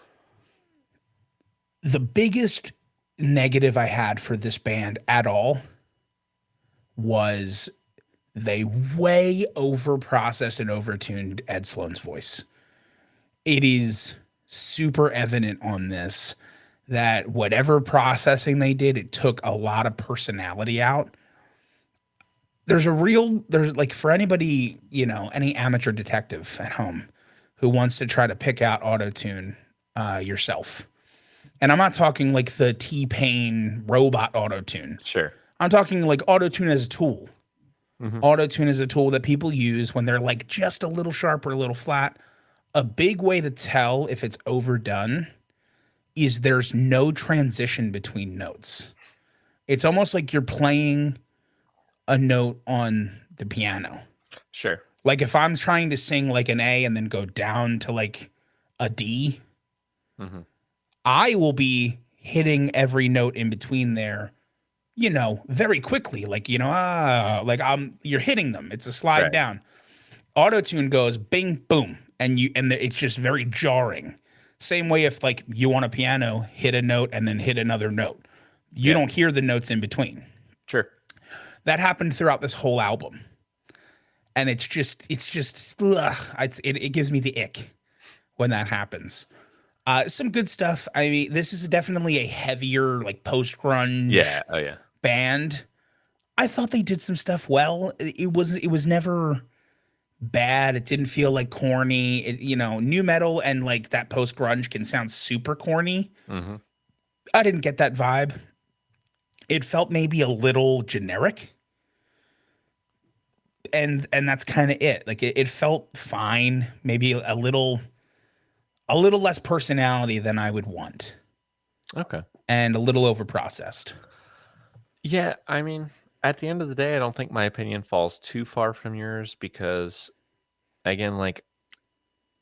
The biggest negative I had for this band at all was they way over processed and overtuned Ed Sloan's voice. It is super evident on this that whatever processing they did, it took a lot of personality out. There's like for anybody, any amateur detective at home who wants to try to pick out auto-tune yourself. And I'm not talking like the T-Pain robot auto-tune. Sure. I'm talking like auto-tune as a tool. Auto-tune is a tool that people use when they're like just a little sharp or a little flat. A big way to tell if it's overdone is there's no transition between notes. It's almost like you're playing a note on the piano. Sure. Like if I'm trying to sing like an A and then go down to like a D, Hmm. I will be hitting every note in between there, very quickly. Like, like you're hitting them. It's a slide Right. down. Auto tune goes bing boom, it's just very jarring. Same way if like you on a piano hit a note and then hit another note, you Yeah. don't hear the notes in between. Sure. That happened throughout this whole album, and it's just ugh, it gives me the ick when that happens. Some good stuff. I mean, this is definitely a heavier like post grunge Yeah. Oh yeah. band. I thought they did some stuff well. It was never bad. It didn't feel like corny. New metal and like that post grunge can sound super corny. Hmm. I didn't get that vibe. It felt maybe a little generic, and that's kind of it. Like it felt fine. Maybe a little less personality than I would want, Okay. and a little over processed. Yeah. I mean, at the end of the day, I don't think my opinion falls too far from yours because, again, like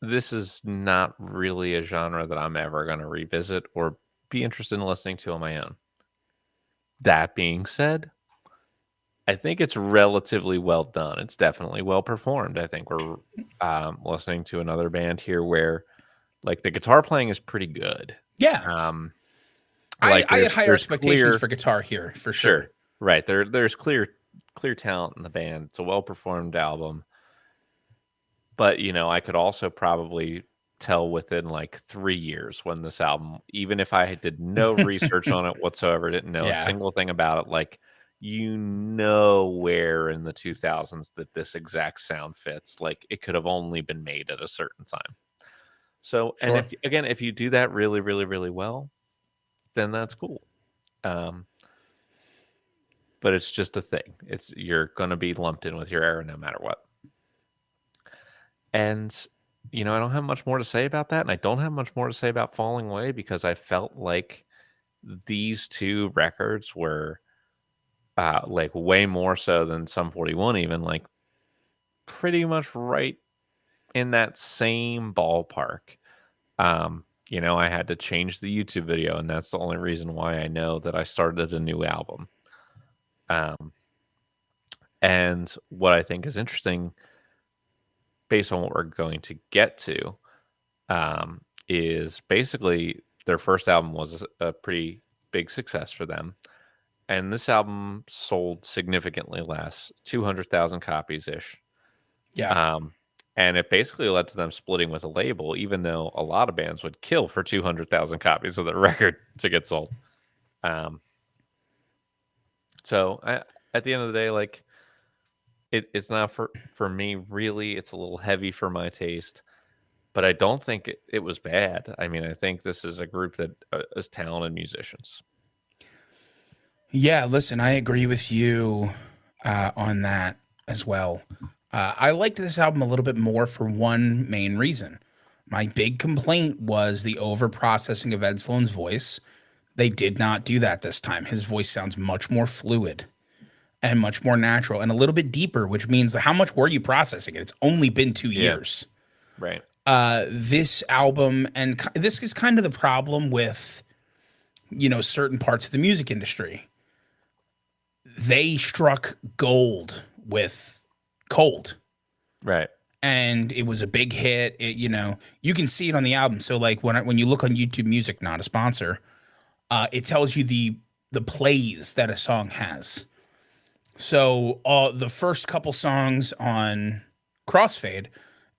this is not really a genre that I'm ever going to revisit or be interested in listening to on my own. That being said, I think it's relatively well done. It's definitely well performed. I think we're listening to another band here where like the guitar playing is pretty good. Yeah, Um, I like I had higher there's expectations clear, for guitar here for sure, sure. right, there's clear talent in the band. It's a well performed album, but I could also probably tell within like 3 years when this album, even if I did no research on it whatsoever, didn't know a Yeah, single thing about it, like where in the 2000s that this exact sound fits. Like it could have only been made at a certain time. So, and sure. if you do that really, really, really well, then that's cool. Um, but it's just a thing. It's you're gonna be lumped in with your era no matter what. And I don't have much more to say about that, and I don't have much more to say about Falling Away because I felt like these two records were like way more so than Sum 41, even like pretty much right in that same ballpark. I had to change the YouTube video, and that's the only reason why I know that I started a new album. Um, and what I think is interesting, based on what we're going to get to, is basically their first album was a pretty big success for them. And this album sold significantly less, 200,000 copies ish. Yeah, Um, and it basically led to them splitting with a label, even though a lot of bands would kill for 200,000 copies of the record to get sold. Um, at the end of the day, like it's not for me really. It's a little heavy for my taste, but I don't think it was bad. I mean, I think this is a group that is talented musicians. yeah. Listen, I agree with you on that as well. I liked this album a little bit more for one main reason. My big complaint was the over processing of Ed Sloan's voice. They did not do that this time. His voice sounds much more fluid and much more natural and a little bit deeper, which means how much were you processing it? It's only been two Yeah, years. right. This album, and this is kind of the problem with, certain parts of the music industry. They struck gold with Cold, Right. and it was a big hit. You can see it on the album. So like when you look on YouTube Music, not a sponsor, it tells you the plays that a song has. So the first couple songs on Crossfade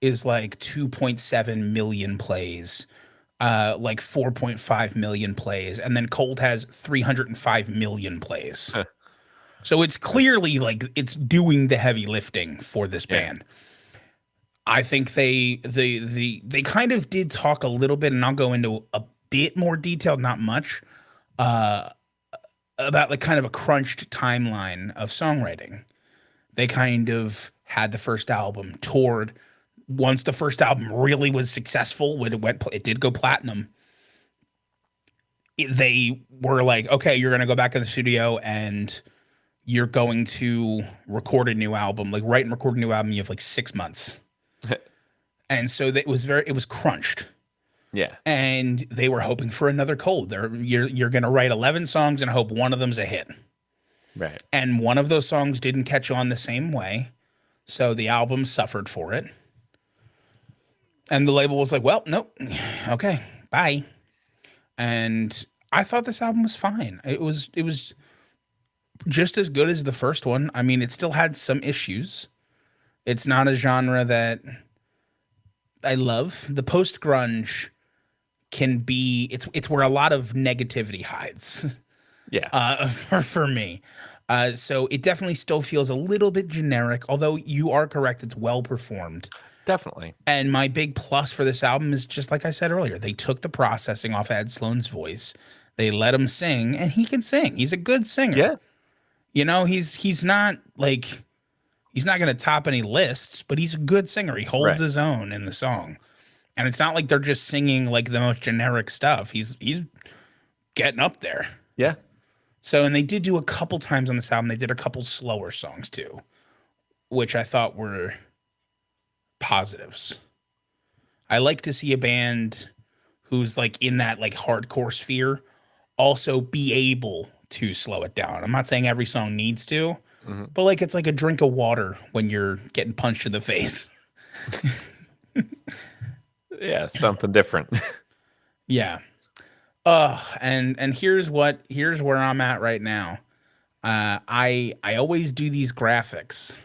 is like 2.7 million plays, like 4.5 million plays, and then Cold has 305 million plays. So it's clearly like it's doing the heavy lifting for this Yeah. band. I think they kind of did talk a little bit, and I'll go into a bit more detail, not much, about like kind of a crunched timeline of songwriting. They kind of had the first album toured. Once the first album really was successful, when it did go platinum. they were like, okay, you're gonna go back in the studio and you're going to record a new album, like write and record a new album. You have like 6 months, and so that was it was crunched, Yeah. and they were hoping for another cold. You're gonna write 11 songs and hope one of them's a hit, Right. and one of those songs didn't catch on the same way, so the album suffered for it. And the label was like, well, nope, okay, bye. And I thought this album was fine. It was just as good as the first one. I mean, it still had some issues. It's not a genre that I love. The post grunge can be it's where a lot of negativity hides Yeah. for me. So it definitely still feels a little bit generic, although you are correct, it's well performed. Definitely. And my big plus for this album is just like I said earlier, they took the processing off Ed Sloan's voice. They let him sing, and he can sing. He's a good singer. Yeah. You know, he's not like he's not going to top any lists, but he's a good singer. He holds Right. his own in the song. And it's not like they're just singing like the most generic stuff. He's getting up there. Yeah. So, and they did do a couple times on this album. They did a couple slower songs too, which I thought were positives. I like to see a band who's like in that like hardcore sphere also be able to slow it down. I'm not saying every song needs to, Hmm. but like it's like a drink of water when you're getting punched in the face. Yeah. Something different. Yeah. And here's where I'm at right now. I always do these graphics,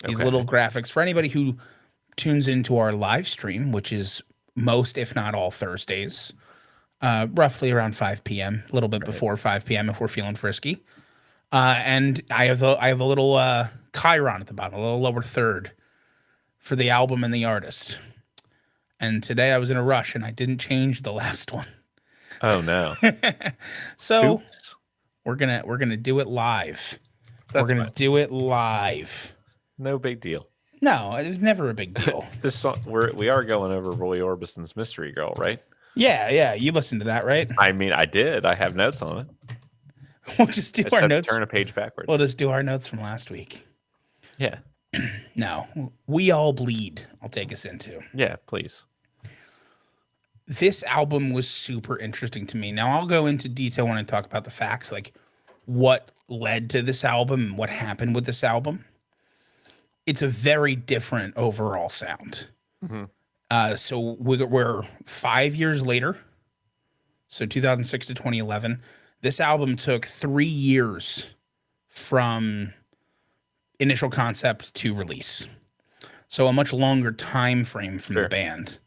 these little Okay. graphics for anybody who tunes into our live stream, which is most, if not all, Thursdays, roughly around 5 p.m., a little bit Right. before 5 p.m. if we're feeling frisky. And I have a little chyron at the bottom, a little lower third for the album and the artist. And today I was in a rush and I didn't change the last one. Oh no. So Oops. we're gonna do it live. We're That's gonna fine. do it live. No big deal. No, it was never a big deal. This song, we are going over Roy Orbison's Mystery Girl, right? Yeah, yeah. You listened to that, right? I mean, I did. I have notes on it. We'll just do I just our have to notes. turn a page backwards. We'll just do our notes from last week. Yeah. No, We All Bleed, I'll take us into. Yeah, please. This album was super interesting to me. Now, I'll go into detail when I talk about the facts, like what led to this album and what happened with this album. It's a very different overall sound. Hmm. So we're 5 years later, so 2006 to 2011. This album took 3 years from initial concept to release. So a much longer time frame from the Sure. band.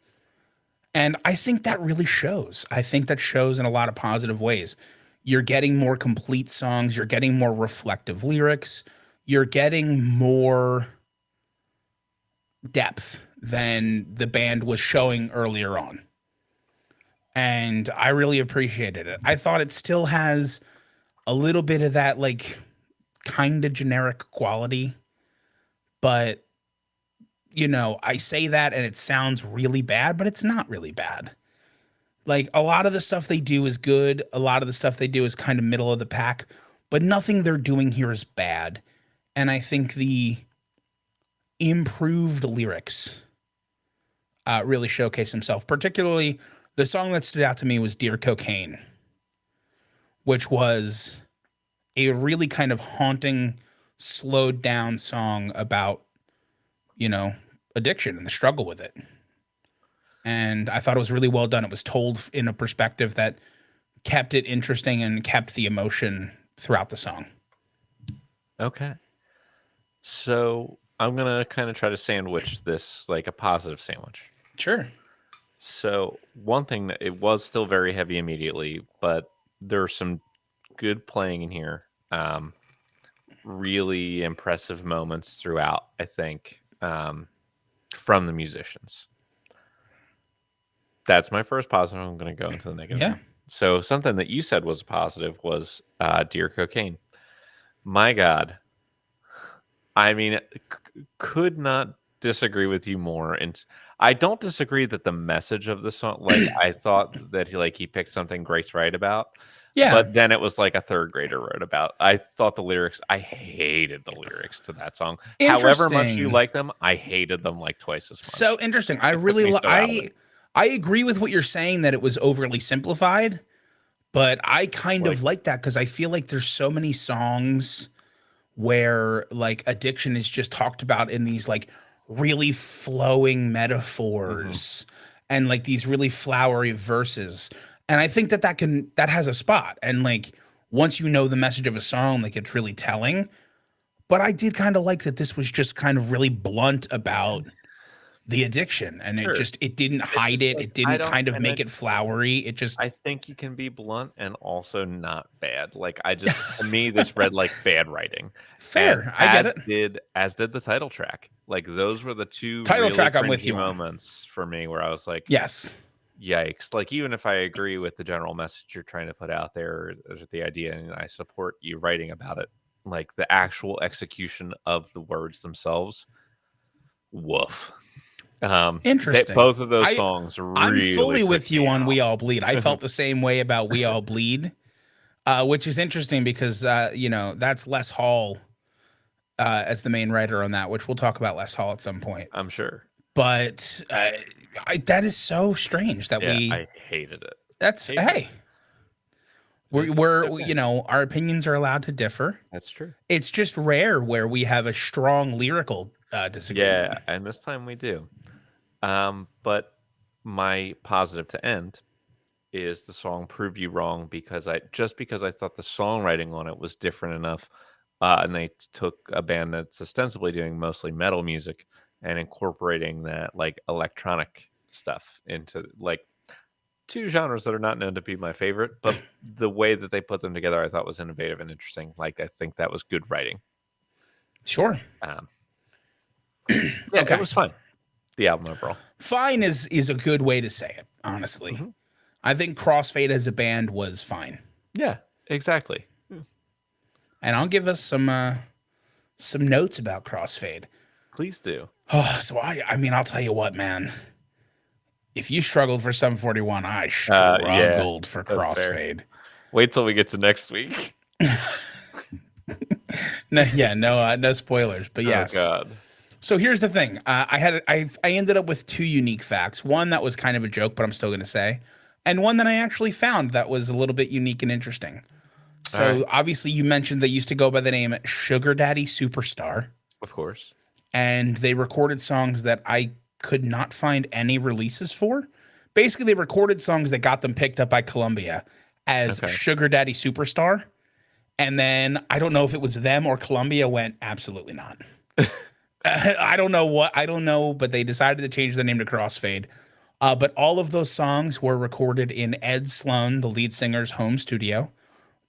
And I think that really shows. I think that shows in a lot of positive ways. You're getting more complete songs, you're getting more reflective lyrics, you're getting more depth than the band was showing earlier on. And I really appreciated it. I thought it still has a little bit of that like kind of generic quality, but you know, I say that and it sounds really bad, but it's not really bad. Like a lot of the stuff they do is good, a lot of the stuff they do is kind of middle of the pack, but nothing they're doing here is bad. And I think the improved lyrics really showcase himself. Particularly, the song that stood out to me was "Dear Cocaine," which was a really kind of haunting, slowed down song about, you know, addiction and the struggle with it. And I thought it was really well done. It was told in a perspective that kept it interesting and kept the emotion throughout the song. Okay. So I'm gonna kind of try to sandwich this like a positive sandwich. Sure. So one thing that it was still very heavy immediately, but there's some good playing in here. Really impressive moments throughout, I think, from the musicians. That's my first positive. I'm going to go into the negative. Yeah. So something that you said was a positive was Dear Cocaine. My God. I mean, could not disagree with you more, and I don't disagree that the message of the song, like, I thought that he picked something great to write about, Yeah, but then it was like a third grader wrote about. I thought the lyrics, I hated the lyrics to that song. However much you interesting. like them, I hated them like twice as So much. interesting. I It took really me so out of it. I agree with what you're saying that it was overly simplified, but I kind Like, of like that because I feel like there's so many songs where like addiction is just talked about in these like really flowing mhm. metaphors and like these really flowery verses. And I think that that has a spot. And like once you know the message of a song, like it's really telling. But I did kind of like that this was just kind of really blunt about the addiction, and Sure. it didn't It's hide just it. like, It I didn't don't, kind of and make it flowery. It just I think you can be blunt and also not bad. Like, I just, to me, this read like bad writing, and fair. I get it. as did the title track. Like, those were the two Title really track I'm with cringy you on. moments for me where I was like, Yes. "Yikes!" Like, even if I agree with the general message you're trying to put out there, or the idea, and I support you writing about it, like the actual execution of the words themselves, woof. That Interesting. both of those songs I'm really fully took with you me on out. We All Bleed. I felt the same way about We All Bleed, which is interesting because you know, that's Les Hall as the main writer on that, which we'll talk about Les Hall at some point. I'm sure. But that is so strange that Yeah, we I hated it. that's Hated it. hey, It's you okay. know, our opinions are allowed to differ. That's true. It's just rare where we have a strong lyrical disagreement. Yeah, and this time we do. But my positive to end is the song "Prove You Wrong" because I thought the songwriting on it was different enough, and they took a band that's ostensibly doing mostly metal music and incorporating that like electronic stuff into like two genres that are not known to be my favorite, but the way that they put them together I thought was innovative and interesting. Like, I think that was good writing. Sure. Um, yeah, it Okay. was fun. The album overall. Fine is a good way to say it, honestly. Mhm. I think Crossfade as a band was fine. Yeah, exactly. And I'll give us some notes about Crossfade. Please do. Oh, so I mean, I'll tell you what, man. If you struggled for 741, I Yeah, struggled for that's fair. Crossfade. Wait till we get to next week. No, yeah, no spoilers, but Oh yes. god. So here's the thing. I ended up with two unique facts. One that was kind of a joke, but I'm still going to say, and one that I actually found that was a little bit unique and interesting. All right. So obviously, you mentioned they used to go by the name Sugar Daddy Superstar, Of course. and they recorded songs that I could not find any releases for. Basically, they recorded songs that got them picked up by Columbia as Okay. Sugar Daddy Superstar. And then I don't know if it was them or Columbia went, absolutely not. I don't know, but they decided to change the name to Crossfade. But all of those songs were recorded in Ed Sloan, the lead singer's home studio,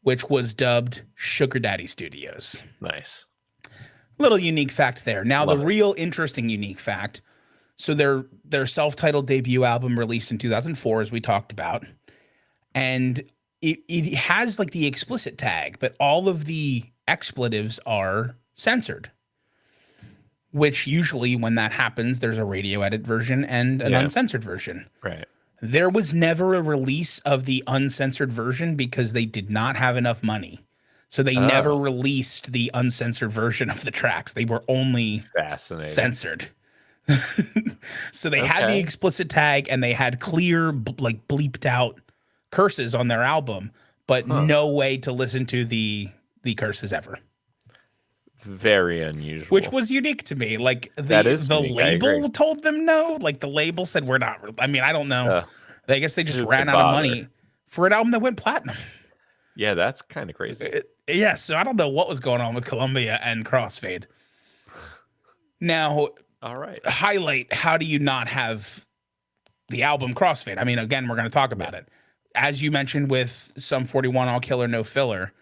which was dubbed Sugar Daddy Studios. Nice. Little unique fact there. Now, the Love it. real interesting unique fact. So their self-titled debut album released in 2004, as we talked about, and it has like the explicit tag, but all of the expletives are censored. Which usually, when that happens, there's a radio edit version and an Yeah. uncensored version. Right. There was never a release of the uncensored version because they did not have enough money. So they never Oh, released the uncensored version of the tracks. They were only fascinating. censored. So they had the Okay. explicit tag and they had clear, like bleeped out curses on their album, but Huh. no way to listen to the curses ever, Very which unusual. was unique to me. Like That is the unique. I agree. label told them no. Like the label said we're not. I mean, I don't know. Uh, I guess they just who ran could out of bother? money for an album that went platinum. Yeah, that's kind of crazy. Yeah, so I don't know what was going on with Columbia and Crossfade. Now, All right. highlight, how do you not have the album Crossfade? I mean, again, we're going to talk Yeah. about it. As you mentioned with Sum 41 All Killer No Filler,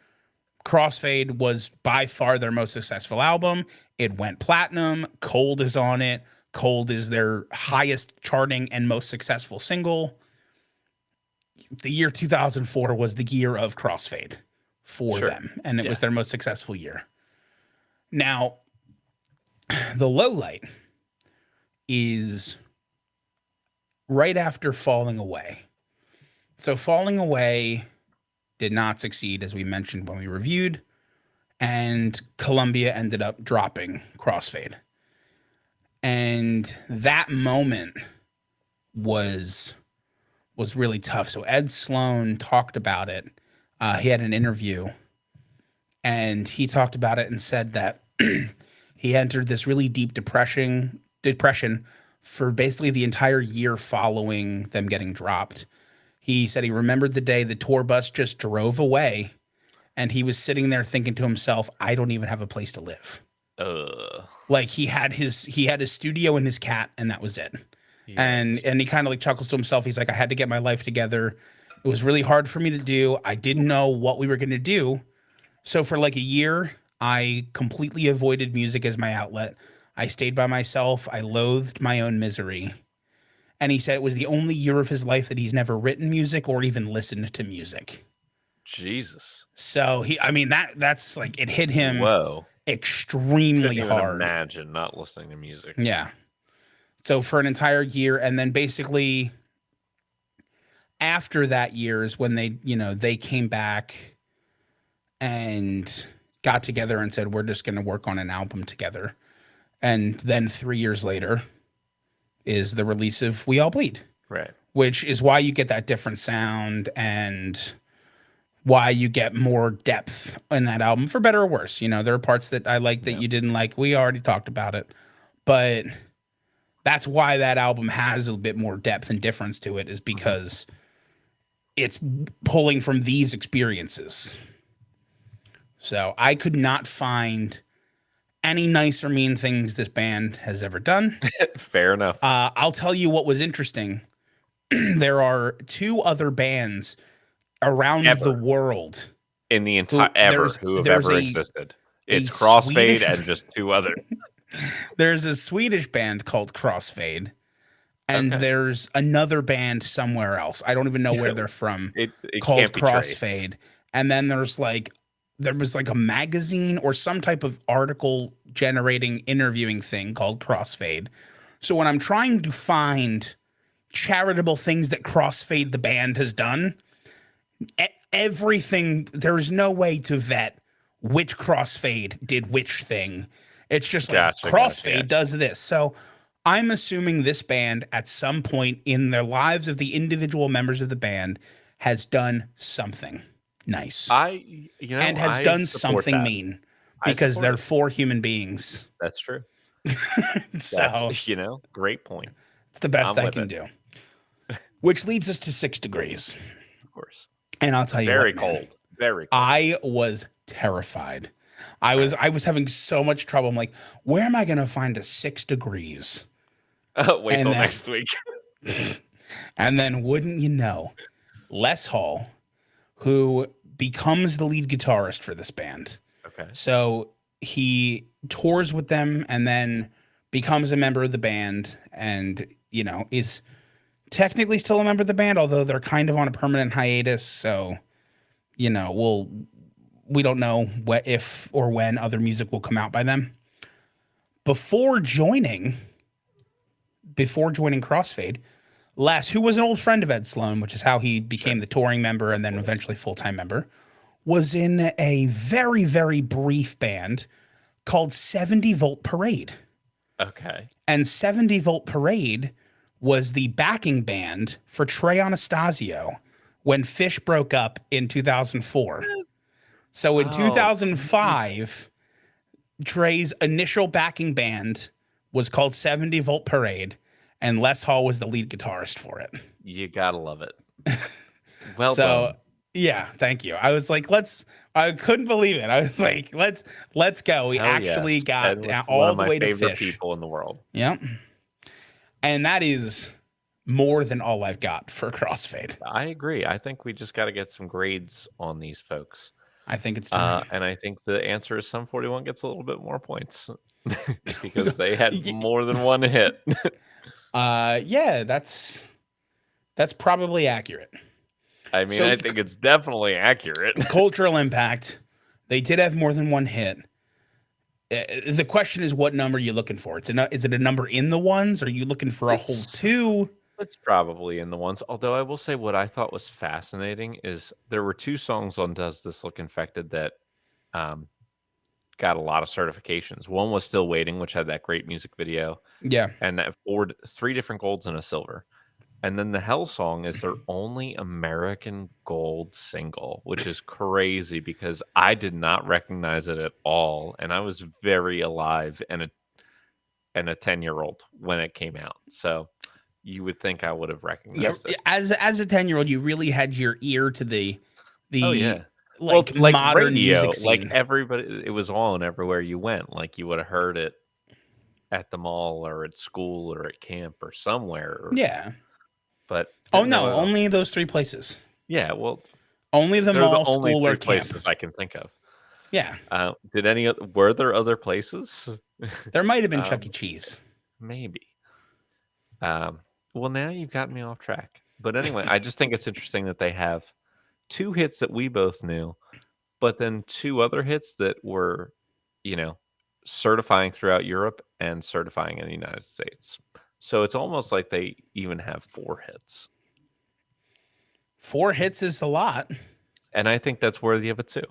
Crossfade was by far their most successful album. It went platinum. Cold is on it. Cold is their highest charting and most successful single. The year 2004 was the year of Crossfade for Sure. them, and it Yeah. was their most successful year. Now, the low light is right after Falling Away. So Falling Away did not succeed, as we mentioned when we reviewed, and Columbia ended up dropping Crossfade. And that moment was was really tough. So Ed Sloan talked about it. He had an interview, and he talked about it and said that he entered this really deep depression for basically the entire year following them getting dropped. He said he remembered the day the tour bus just drove away, and he was sitting there thinking to himself, I don't even have a place to live. Uh, Like he had his studio and his cat, and that was it. And yikes. and he kind of like chuckles to himself. He's like, I had to get my life together. It was really hard for me to do. I didn't know what we were going to do. So for like a year, I completely avoided music as my outlet. I stayed by myself. I loathed my own misery. And he said it was the only year of his life that he's never written music or even listened to music. Jesus. So I mean, that's like it hit him Whoa. extremely Couldn't even hard. imagine not listening to music. Yeah. So for an entire year, and then basically after that year is when they came back and got together and said we're just going to work on an album together. And then 3 years later is the release of We All Bleed, Right. which is why you get that different sound and why you get more depth in that album, for better or worse. There are parts that I like that Yeah. you didn't like. We already talked about it, but that's why that album has a bit more depth and difference to it, is because it's pulling from these experiences. So I could not find any nice or mean things this band has ever done. Fair enough. I'll tell you what was interesting. There are two other bands around Ever. the world In the entire who have there's ever a existed. It's Swedish- Crossfade and just two others. There's a Swedish band called Crossfade, and Okay. there's another band somewhere else. I don't even know where they're from. It Called can't be traced. Crossfade. And then there was like a magazine or some type of article generating interviewing thing called Crossfade. So when I'm trying to find charitable things that Crossfade the band has done, everything, there's no way to vet which Crossfade did which thing. It's just like Gotcha, Crossfade gotcha. does this. So I'm assuming this band at some point in their lives of the individual members of the band has done something nice and has I done support something that. mean, I because support they're it. 4 human beings. That's true. So That's great point. it's the best I'm I with can it. do. Which leads us to 6 Degrees. Of course. And I'll tell you Very what, man, cold. Very cold. I was terrified. I was having so much trouble. I'm like, where am I going to find a 6 Degrees? Wait and till then- next week. And then, wouldn't you know, Les Hall, who becomes the lead guitarist for this band. Okay. So he tours with them and then becomes a member of the band, and, is technically still a member of the band, although they're kind of on a permanent hiatus. So, we don't know if or when other music will come out by them. Before joining Crossfade, Les, who was an old friend of Ed Sloan, which is how he became the touring member and then eventually full-time member, was in a very, very brief band called 70 Volt Parade. Okay. And 70 Volt Parade was the backing band for Trey Anastasio when Fish broke up in 2004. So in 2005, Trey's initial backing band was called 70 Volt Parade, and Les Hall was the lead guitarist for it. You gotta love it. Well So, done. yeah, thank you. I was like, I couldn't believe it. I was like, let's go. We Hell actually yes. got And with one all of the my way to favorite Fish. people in the world. Yep. And that is more than all I've got for Crossfade. I agree. I think we just got to get some grades on these folks. I think it's time. And I think the answer is Sum 41 gets a little bit more points because they had more than one hit. Yeah, that's probably accurate. I mean, So- I think it's definitely accurate. Cultural impact. They did have more than one hit. The question is, what number you're looking for? Is it a number in the ones? Are you looking for a whole It's two? it's probably in the ones. Although I will say what I thought was fascinating is there were 2 songs on Does This Look Infected that, um, got a lot of certifications. One was Still Waiting, which had that great music video, Yeah. and that awarded 3 different golds and a silver. And then the Hell Song is their only American gold single, which is crazy because I did not recognize it at all, and I was very alive and a 10-year-old when it came out. So you would think I would have Yeah. recognized it. As a 10-year-old, you really had your ear to Oh, the yeah. Well, like like modern radio, music like scene. everybody, it was on everywhere you went. Like you would have heard it at the mall or at school or at camp or somewhere. Yeah. But Oh didn't know no, it. only those three places. Yeah, well, Only the they're the mall, only school, or 3 camp. places I can think of. Yeah. Were there other places? There might have been Chuck E. Um, Cheese. maybe. Um, well, now you've gotten me off track. But anyway, I just think it's interesting that they have 2 hits that we both knew, but then 2 other hits that were, you know, certifying throughout Europe and certifying in the United States. So it's almost like they even have 4 hits. 4 hits is a lot. And I think that's worthy of a 2.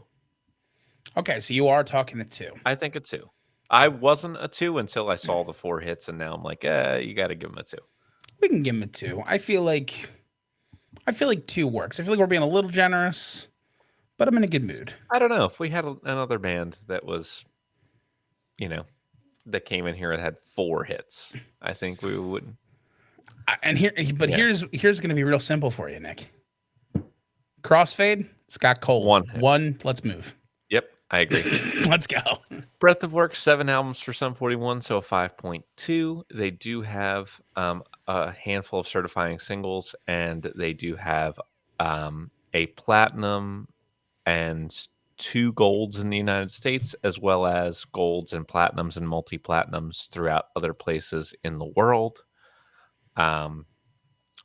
Okay, so you are talking a two. I think a 2. I wasn't a 2 until I saw the 4 hits, and now I'm like, you got to give them a 2. We can give him a two. I feel like two works. I feel like we're being a little generous, but I'm in a good mood. I don't know if we had another band that was, you know, that came in here and had 4 hits. I think we would. But Yeah. here's going to be real simple for you, Nick. Crossfade, Scott Cold. 1 hit. One, let's move. Yep, I agree. Let's go. Breadth of Work, 7 albums for Sum 41, so a 5.2. They do have a handful of certifying singles, and they do have a platinum and 2 golds in the United States, as well as golds and platinums and multi-platinums throughout other places in the world.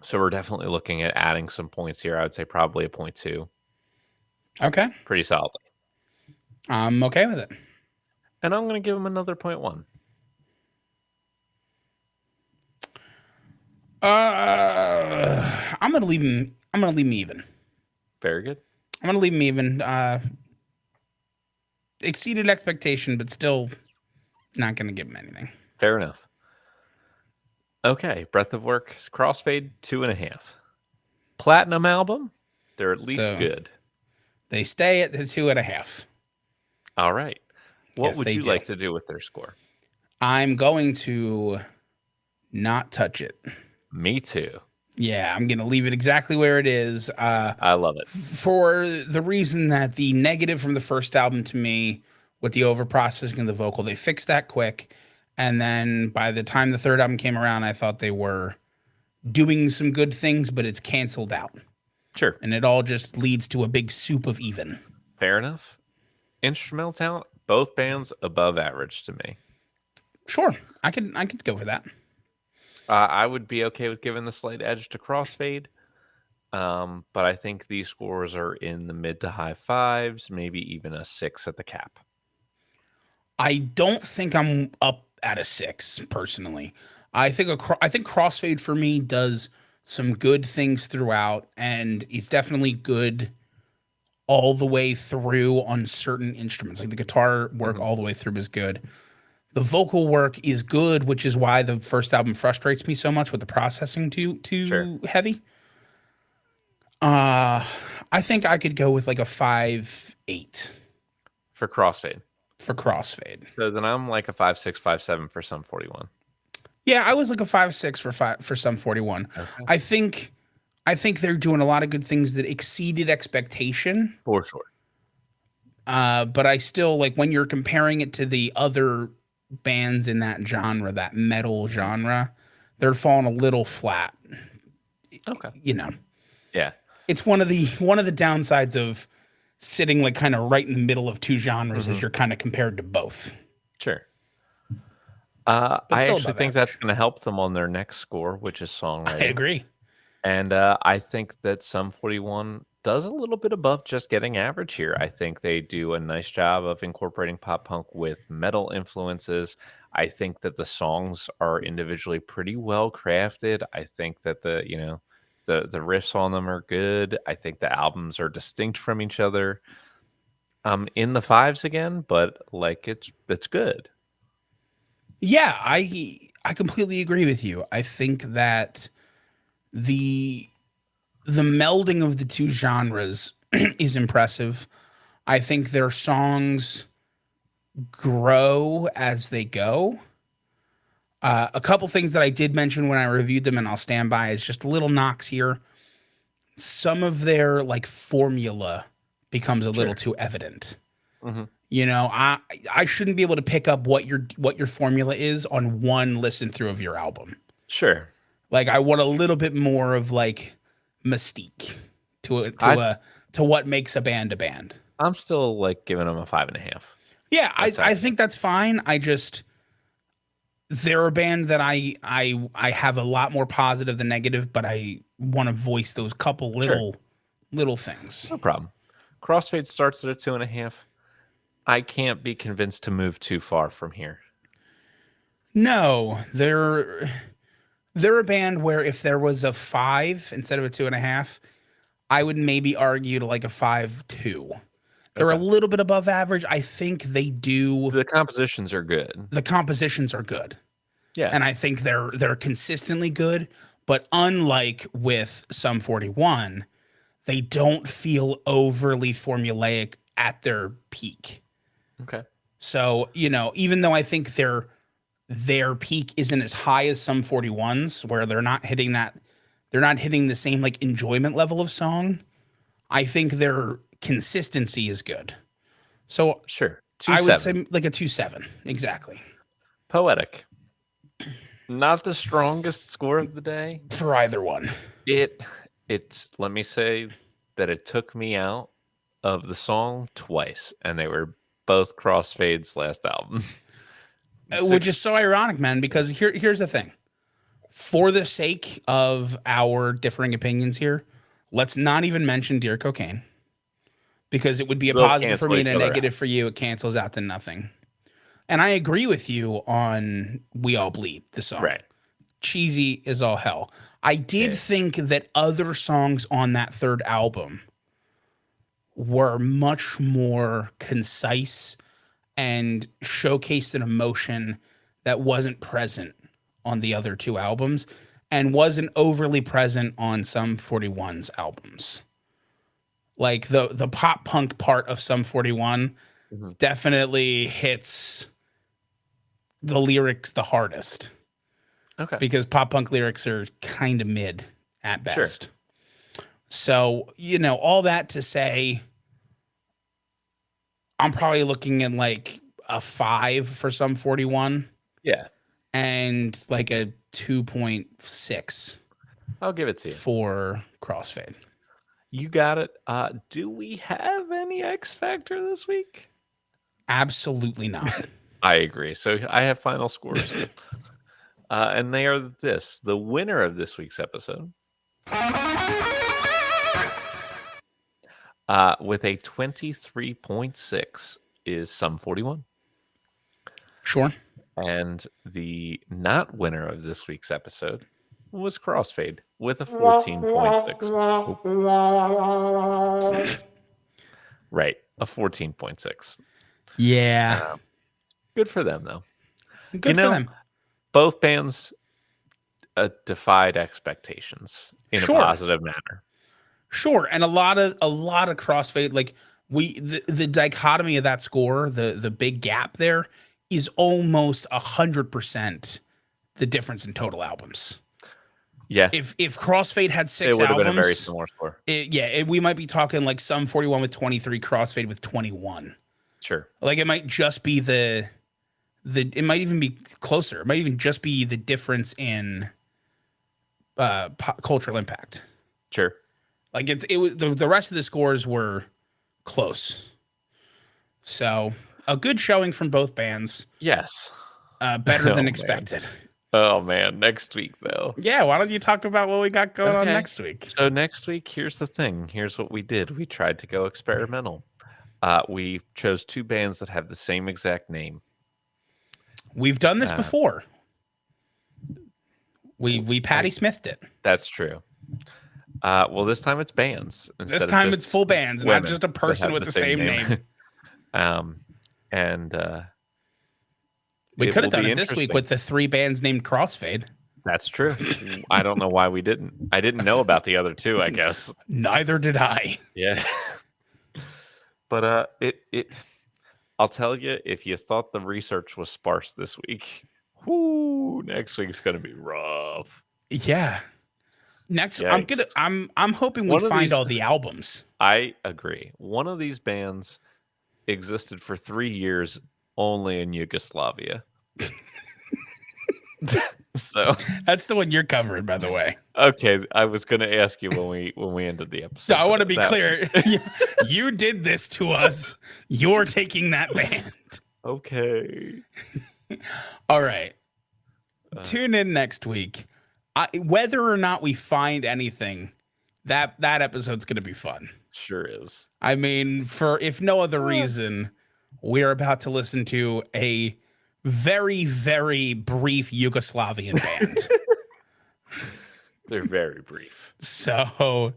So we're definitely looking at adding some points here. I would say probably a 0.2. Okay. Pretty solid. I'm okay with it. And I'm going to give them another 0.1. I'm gonna leave him. I'm gonna leave him even. Very good. I'm gonna leave him even. Exceeded expectation, but still not gonna give him anything. Fair enough. Okay, Breath of Work, Crossfade, 2.5. Platinum album, they're at least So good. they stay at the 2.5. All right. What Yes, would they you do. like to do with their score? I'm going to not touch it. Me too. Yeah, I'm gonna leave it exactly where it is. I love it. For the reason that the negative from the first album to me, with the overprocessing of the vocal, they fixed that quick. And then by the time the third album came around, I thought they were doing some good things, but it's canceled out. Sure. And it all just leads to a big soup of even. Fair enough. Instrumental talent, both bands above average to me. Sure, I could go for that. I would be okay with giving the slight edge to Crossfade. But I think these scores are in the mid to high 5s, maybe even a 6 at the cap. I don't think I'm up at a 6 personally. I think Crossfade for me does some good things throughout, and he's definitely good all the way through on certain instruments. Like the guitar work all the way through is good. The vocal work is good, which is why the first album frustrates me so much with the processing Sure. too heavy. I think I could go with like a 5.8 For Crossfade. for Crossfade. So then I'm like a 5.6, 5.7 for Sum 41. Yeah, I was like a 5.6 for Sum 41. Okay. I think they're doing a lot of good things that exceeded expectation. For sure. But I still like when you're comparing it to the other bands in that genre, that metal genre, they're falling a little flat. Okay. You know, Yeah. it's one of the downsides of sitting like kind of right in the middle of two genres as you're kind of compared to both. Sure. I still actually above think average. that's going to help them on their next score, which is I songwriting. agree. And I think that Sum 41 does a little bit above just getting average here. I think they do a nice job of incorporating pop punk with metal influences. I think that the songs are individually pretty well crafted. I think that the riffs on them are good. I think the albums are distinct from each other. I'm in the fives again, but like it's good. Yeah, I completely agree with you. I think that the the melding of the two genres is impressive. I think their songs grow as they go. A couple things that I did mention when I reviewed them, and I'll stand by, is just little knocks here. Some of their like formula becomes a little Sure. too evident. Hmm. You know, I shouldn't be able to pick up what your formula is on one listen through of your album. Sure. Like I want a little bit more of like mystique to a, I to what makes a band a band. I'm still like giving them a 5.5. Yeah, That's I accurate. think that's fine. I just they're a band that I have a lot more positive than negative, but I want to voice those couple Sure. little things. No problem. Crossfade starts at a 2.5. I can't be convinced to move too far from here. No, they're a band where if there was a five instead of a 2.5, I would maybe argue to like a 5.2. They're a Okay. little bit above average. I think they do. The compositions are good. The compositions are good, Yeah. and I think they're consistently good. But unlike with Sum 41, they don't feel overly formulaic at their peak. Okay. So you know, even though I think their peak isn't as high as Sum 41's, where they're not hitting the same like enjoyment level of song. I think their consistency is good. So Sure. Two I would seven. say like a 2.7. Exactly. Poetic. Not the strongest score of the day. For either one. It it's let me say that it took me out of the song twice, and they were both Crossfade's last album. Which is Six. so ironic, man, because here's the thing. For the sake of our differing opinions here, let's not even mention Dear Cocaine because it would be a They'll positive for cancel me each and a other out. negative for you. It cancels out to nothing. And I agree with you on We All Bleed, the song. Right. Cheesy is all hell. I did Yeah. think that other songs on that third album were much more concise and showcased an emotion that wasn't present on the other two albums and wasn't overly present on Sum 41's albums. Like the pop punk part of Sum 41 Mhm. definitely hits the lyrics the hardest Okay. because pop punk lyrics are kind of mid at Sure. best. So, you know, all that to say, I'm probably looking at like a 5 for Sum 41 Yeah. and like a 2.6 I'll give it to you. for Crossfade. You got it. Do we have any X Factor this week? Absolutely not. I agree. So I have final scores. And they are this. The winner of this week's episode with a 23.6 is Sum 41. Sure. And the not winner of this week's episode was Crossfade with a 14.6. Right, a 14.6. Yeah. Good for them, though. Good for them. Both bands defied expectations in a Sure. positive manner. Sure. And a lot of Crossfade, like the dichotomy of that score, the big gap there is almost 100% the difference in total albums. Yeah, If Crossfade had it six would have been a very albums, similar score. we might be talking like Sum 41 with 23, Crossfade with 21. Sure. Like it might just be the it might even be closer. It might even just be the difference in cultural impact. Sure. Like it was the rest of the scores were close. So a good showing from both bands. Yes. Better Oh, than man. expected. Oh man, next week though. Yeah, why don't you talk about what we got going on Okay. next week? So next week, here's the thing. Here's what we did. We tried to go experimental. We chose two bands that have the same exact name. We've done this Uh, before. We Patty Smithed it. That's true. Well, this time it's bands This instead of time just it's full bands, not women just a that person have with the same name. And We it could will have done be it this week interesting. with the 3 bands named Crossfade. That's true. I don't know why we didn't. I didn't know about the other two, I guess. Neither did I. Yeah. But I'll tell you, if you thought the research was sparse this week, next week's gonna be rough. Yeah. Next, Yikes. I'm hoping we One of find these- all the albums. I agree. One of these bands existed for 3 years only in Yugoslavia. So That's the one you're covering, by the way. okay, I was going to ask you when we ended the episode. So I want to be clear. You did this to us. You're taking that band. Okay. All right. Tune in next week. Whether or not we find anything, that episode's going to be fun. Sure is. I mean, for if no other reason, we're about to listen to a very, very brief Yugoslavian band. They're very brief. So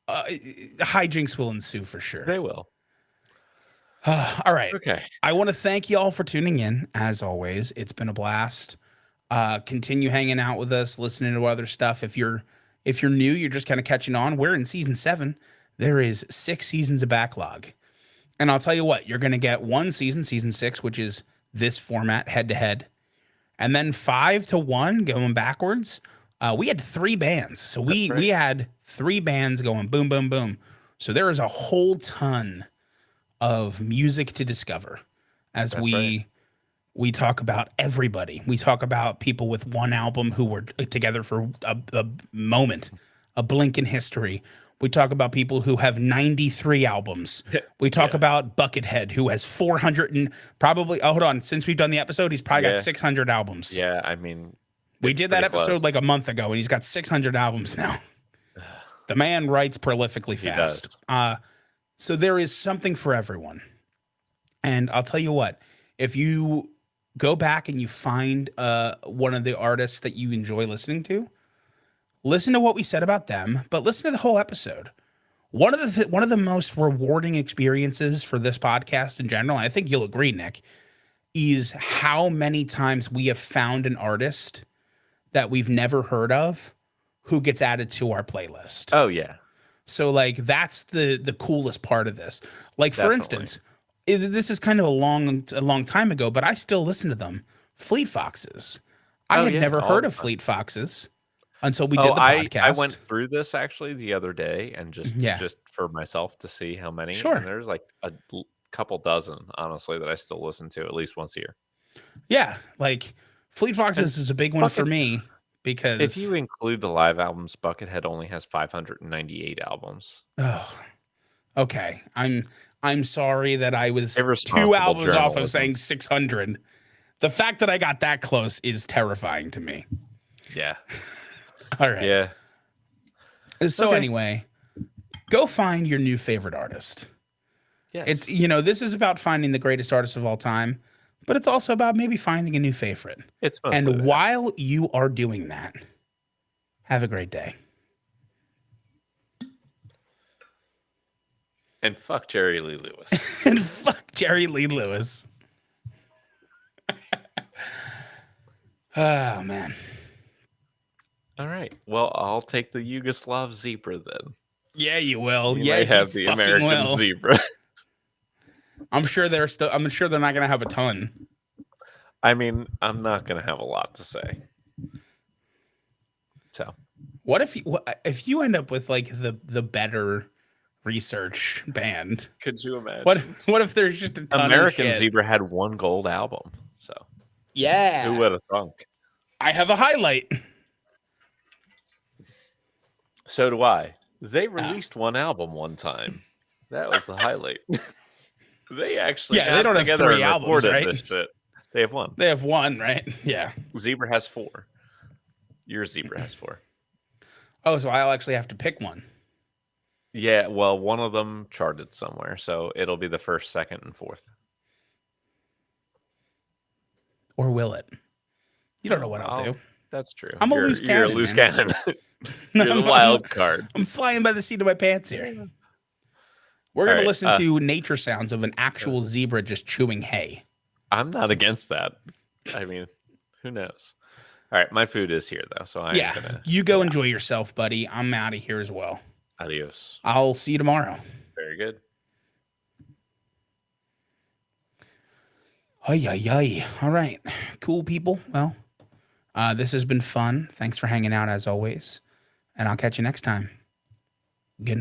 hijinks will ensue for sure. They will. All right. Okay. I want to thank you all for tuning in. As always, it's been a blast. Continue hanging out with us, listening to other stuff. If you're new, you're just kind of catching on. We're in season 7. There is 6 seasons of backlog. And I'll tell you what, you're going to get one season, season 6, which is this format, head to head. And then 5 to 1 going backwards. We had 3 bands. So we had 3 bands going boom, boom, boom. So there is a whole ton of music to discover as we talk about everybody. We talk about people with one album who were together for a moment, a blink in history. We talk about people who have 93 albums. We talk about Buckethead, who has 400 and probably, hold on, since we've done the episode, he's probably got 600 albums. Yeah, I mean, we did that episode like a month ago, and he's got 600 albums now. The man writes prolifically fast. So there is something for everyone. And I'll tell you what, if you go back and you find one of the artists that you enjoy listening to, listen to what we said about them, but listen to the whole episode. One of the most rewarding experiences for this podcast in general, and I think you'll agree, Nick, is how many times we have found an artist that we've never heard of who gets added to our playlist. Oh yeah. So like that's the coolest part of this. Like for instance, this is kind of a long time ago, but I still listen to them. Fleet Foxes. I had never heard of Fleet Foxes until we did the podcast. I went through this actually the other day and just for myself to see how many. Sure. And there's like a couple dozen, honestly, that I still listen to at least once a year. Yeah, like Fleet Foxes is a big one for me because if you include the live albums, Buckethead only has 598 albums. Oh, okay. I'm sorry that I was 2 albums off of saying 600. The fact that I got that close is terrifying to me. Yeah. All right. Yeah. So anyway, go find your new favorite artist. Yes. It's this is about finding the greatest artist of all time, but it's also about maybe finding a new favorite. And while you are doing that, have a great day. And fuck Jerry Lee Lewis. And fuck Jerry Lee Lewis. Oh, man. All right. Well, I'll take the Yugoslav zebra then. Yeah, you will. You may have the American zebra. I'm sure they're not going to have a ton. I mean, I'm not going to have a lot to say. So, what if you end up with like the better research band? Could you imagine? What if there's just a ton American of shit? Zebra had 1 gold album. So, yeah. Who would have thunk? I have a highlight. So do I. They released 1 album one time. That was the highlight. They actually they don't have 3 albums, right? This shit. They have one. They have one, right? Yeah. Zebra has 4. Your zebra has 4. Oh, so I'll actually have to pick one. Yeah, well, one of them charted somewhere, so it'll be the first, second, and fourth. Or will it? You don't know what I'll do. That's true. I'm a loose You're a cannon, loose man. cannon. You're the wild card. I'm flying by the seat of my pants here. We're All going to right, listen to nature sounds of an actual zebra just chewing hay. I'm not against that. I mean, who knows? All right, my food is here though, so I'm gonna. You go enjoy yourself, buddy. I'm out of here as well. Adios. I'll see you tomorrow. Very good. Ay, ay, ay. All right. Cool, people. Well, this has been fun. Thanks for hanging out as always. And I'll catch you next time.